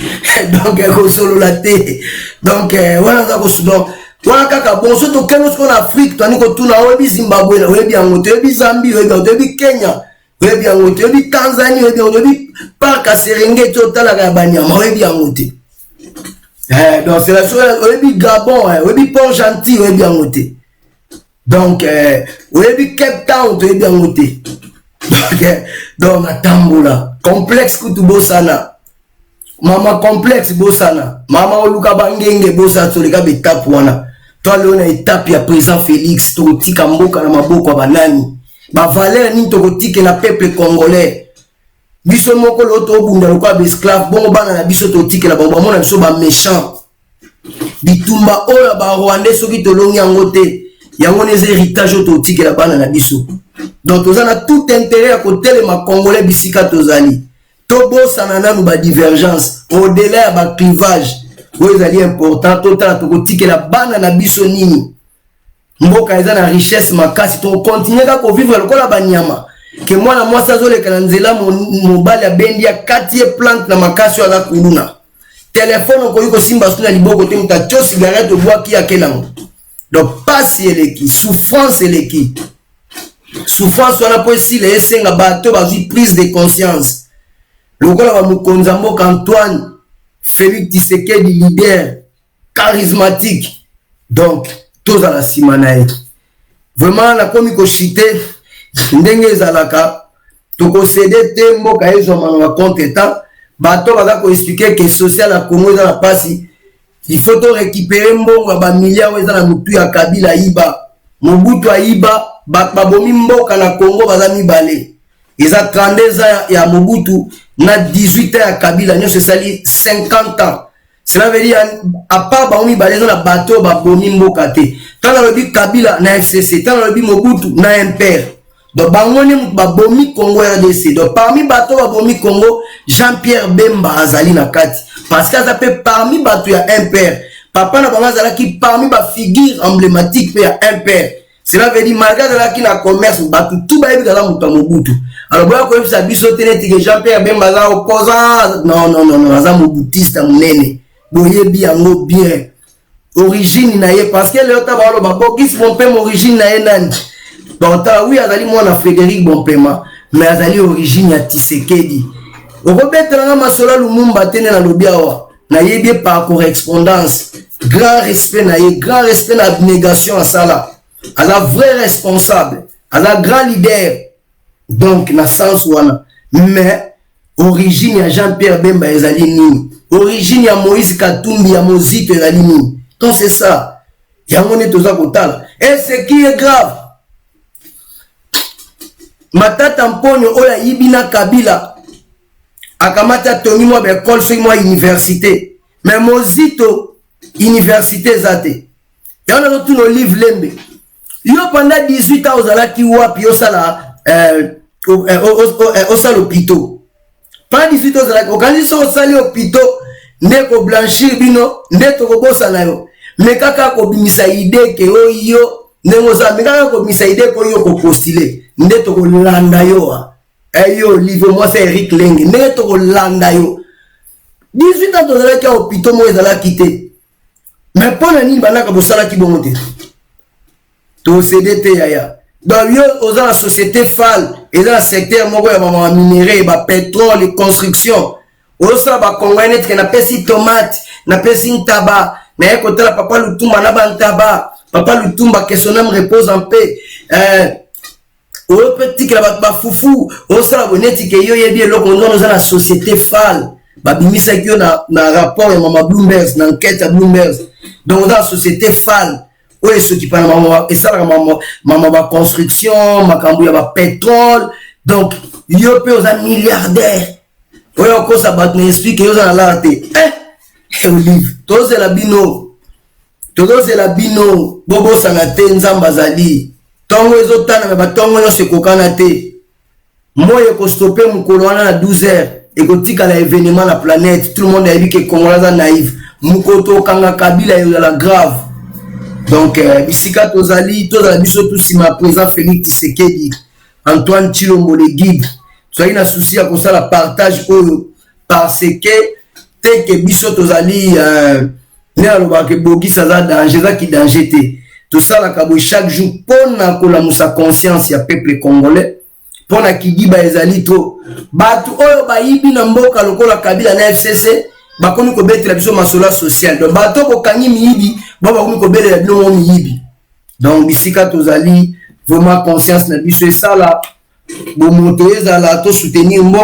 donc ko solo la te donc wana za ko sudo wana kaka bon so to keno ko na Afrique tani ko tuna o yebi Zimbabwe o yebi angote o yebi Zambie o yebi Kenya o yebi angote o yebi Tanzania o yebi Parc Serengeti o tala ka banyama o yebi angote donc c'est la chose o yebi Gabon o yebi Port-Gentil o yebi angote donc o yebi Cape Town o yebi angote donc atambola complexe kutubo sana mama complexe bosana mama oluka bangenge bosa toleka betape wana to leona étape ya président Félix to tika mboka na maboko ya banani ba valeur ni to kotike na peuple congolais biso moko loto bunda lokwa ba esclave bongo bana na biso to tike na bango mona biso ba méchant bitumba oyo ba Rwandais soki to longi yango te yango les héritage to tike na bana na biso donc tozana tout intérêt à côté les ma congolais bisika tozali tobo sanana nous ba divergence au-delà ya ba clivage oyo ezali important total to kotike la bana na biso nini mboka eza na richesse makasi to continuer ka ko vivre lokola banyama ke mwana mwasi azoleka na nzela mobali abendi ya katie plante na makasi ala kuluna téléphone ko yuko simba suna liboko te muta cho cigarette o bois ki akelango donc pasi eleki souffrance eleki souffrance wana po esila esenga bato bazwi prise de conscience lokola ba mukonza mboka Antoine Félix Tshisekedi leader charismatique. Donc tous à la simanae. Vraiment la komi ko chité ndenge zalaka to ko céder te mboka ezo manwa compte état bato baza ko expliquer que social à Congo dans la pasi il faut to récupérer mbongo ba milliards eza na mutu ya Kabila iba Mobutu aiba babomi mboka na Congo baza mibale eza 32 ans ya Mobutu na 18 ans ya Kabila nyo se sali 50 ans. Cela veut dire à part baomi mibale eza na bato babomi mboka te. Tant le bi Kabila na FCC, tant le bi Mobutu na MPR. Donc bangoni babomi Congo RDC. Donc parmi bato babomi Congo, Jean-Pierre Bemba azali na kati. Parce que ça peut parmi bato ya MPR. Papa na banga zala ki parmi ba figure emblématique pe ya MPR. Cela veut dire malgré zala ki na commerce bato tout ba yebi zala muta Mobutu. Alors boya ko yebisa biso teneti que Jean-Pierre Bemba za opposant. Non, aza mobutiste munene. Boyebi yango bien. Origine na ye parce que le tabalo babo qui font pas origine na ye nani. Donc oui azali mwana Frédéric Bompema mais azali origine ya Tshisekedi. Okobetela masola Lumumba tene na lobiawa na yebi par correspondance. Grand respect na ye, grand respect na abnégation à ça. À la vrai responsable, à la grand leader. Donc na sens wana mais origine ya Jean-Pierre Bemba ezali nini? Origine ya Moïse Katumbi ya Mozito ezali nini? Donc c'est ça. Yangone toza kotala. Et ce qui est grave, Matata Mponyo oya yibina Kabila akamata Tony mo be école sur moi université. Mais Mozito université zate. Yana retourne au livre lembe. Yo pendant 18 ans ozala ki wapi osala osala hôpital. Pendant 18 ans ozala okandi so osali hôpital ndeko blanchir bino ndeto ko bosa na yo. Mais kaka ko bimisa idée ke yo ndemo za mais kaka ko bimisa idée ko yo ko postuler ndeto ko landa yo. Yo livre moi c'est Eric Leng ndeto ko landa yo. 18 ans ozala ki hôpital mo ezala kité. Mais pona ni banaka bosala ki bongo te. To CDT yaya. Donc yo oza la société FAL et dans le secteur moko ya ba minerai ba pétrole et construction. Osa ba congolais que na pesi tomate, na pesi ntaba, na ekotela papa Lutumba na ba ntaba, papa Lutumba que son âme repose en paix. O petit que ba fufu, osa la boneti que yo yebi eloko ndono za la société FAL. Ba bimisa ki yo na rapport ya mama Bloomberg na enquête ya Bloomberg. Donc dans la société FAL oui, ceux qui parlent et ça ma construction, ma cambouille ma pétrole. Donc, yo peut aux milliardaires. Oui, encore ça bat explique que yo dans la té. Olive, tout c'est la bino. Tout c'est la bino. Bobo sanate nzamba zali. Tongo ezotana mais batongo yo se kokana té. Moi yo stopper mon colonna à 12h et ko tika la événement la planète. Tout le monde a dit que Congolais naïf. Mukoto kanga Kabila yo la grave. Donc, Bisika Tozali, biso tout si ma présent Félix Tshisekedi, Antoine Tshilombo le guide. Soyez na souci à ça la partage parce que tel que biso Tozali, ne aloba que bogi ça danger, ça qui danger te. Tout ça la kabo chaque jour pour na kola musa conscience ya peuple congolais. Pour na ki di ba ezali to. Batu oyo ba yibi na mboka lokola Kabila na FCC. Bakomi ko betela biso masola social. Donc bato ko kangi miyibi, baba komi ko betela biso miyibi. Donc Bisika Tozali vraiment conscience na biso et ça là, bo moto ezala to soutenir mboka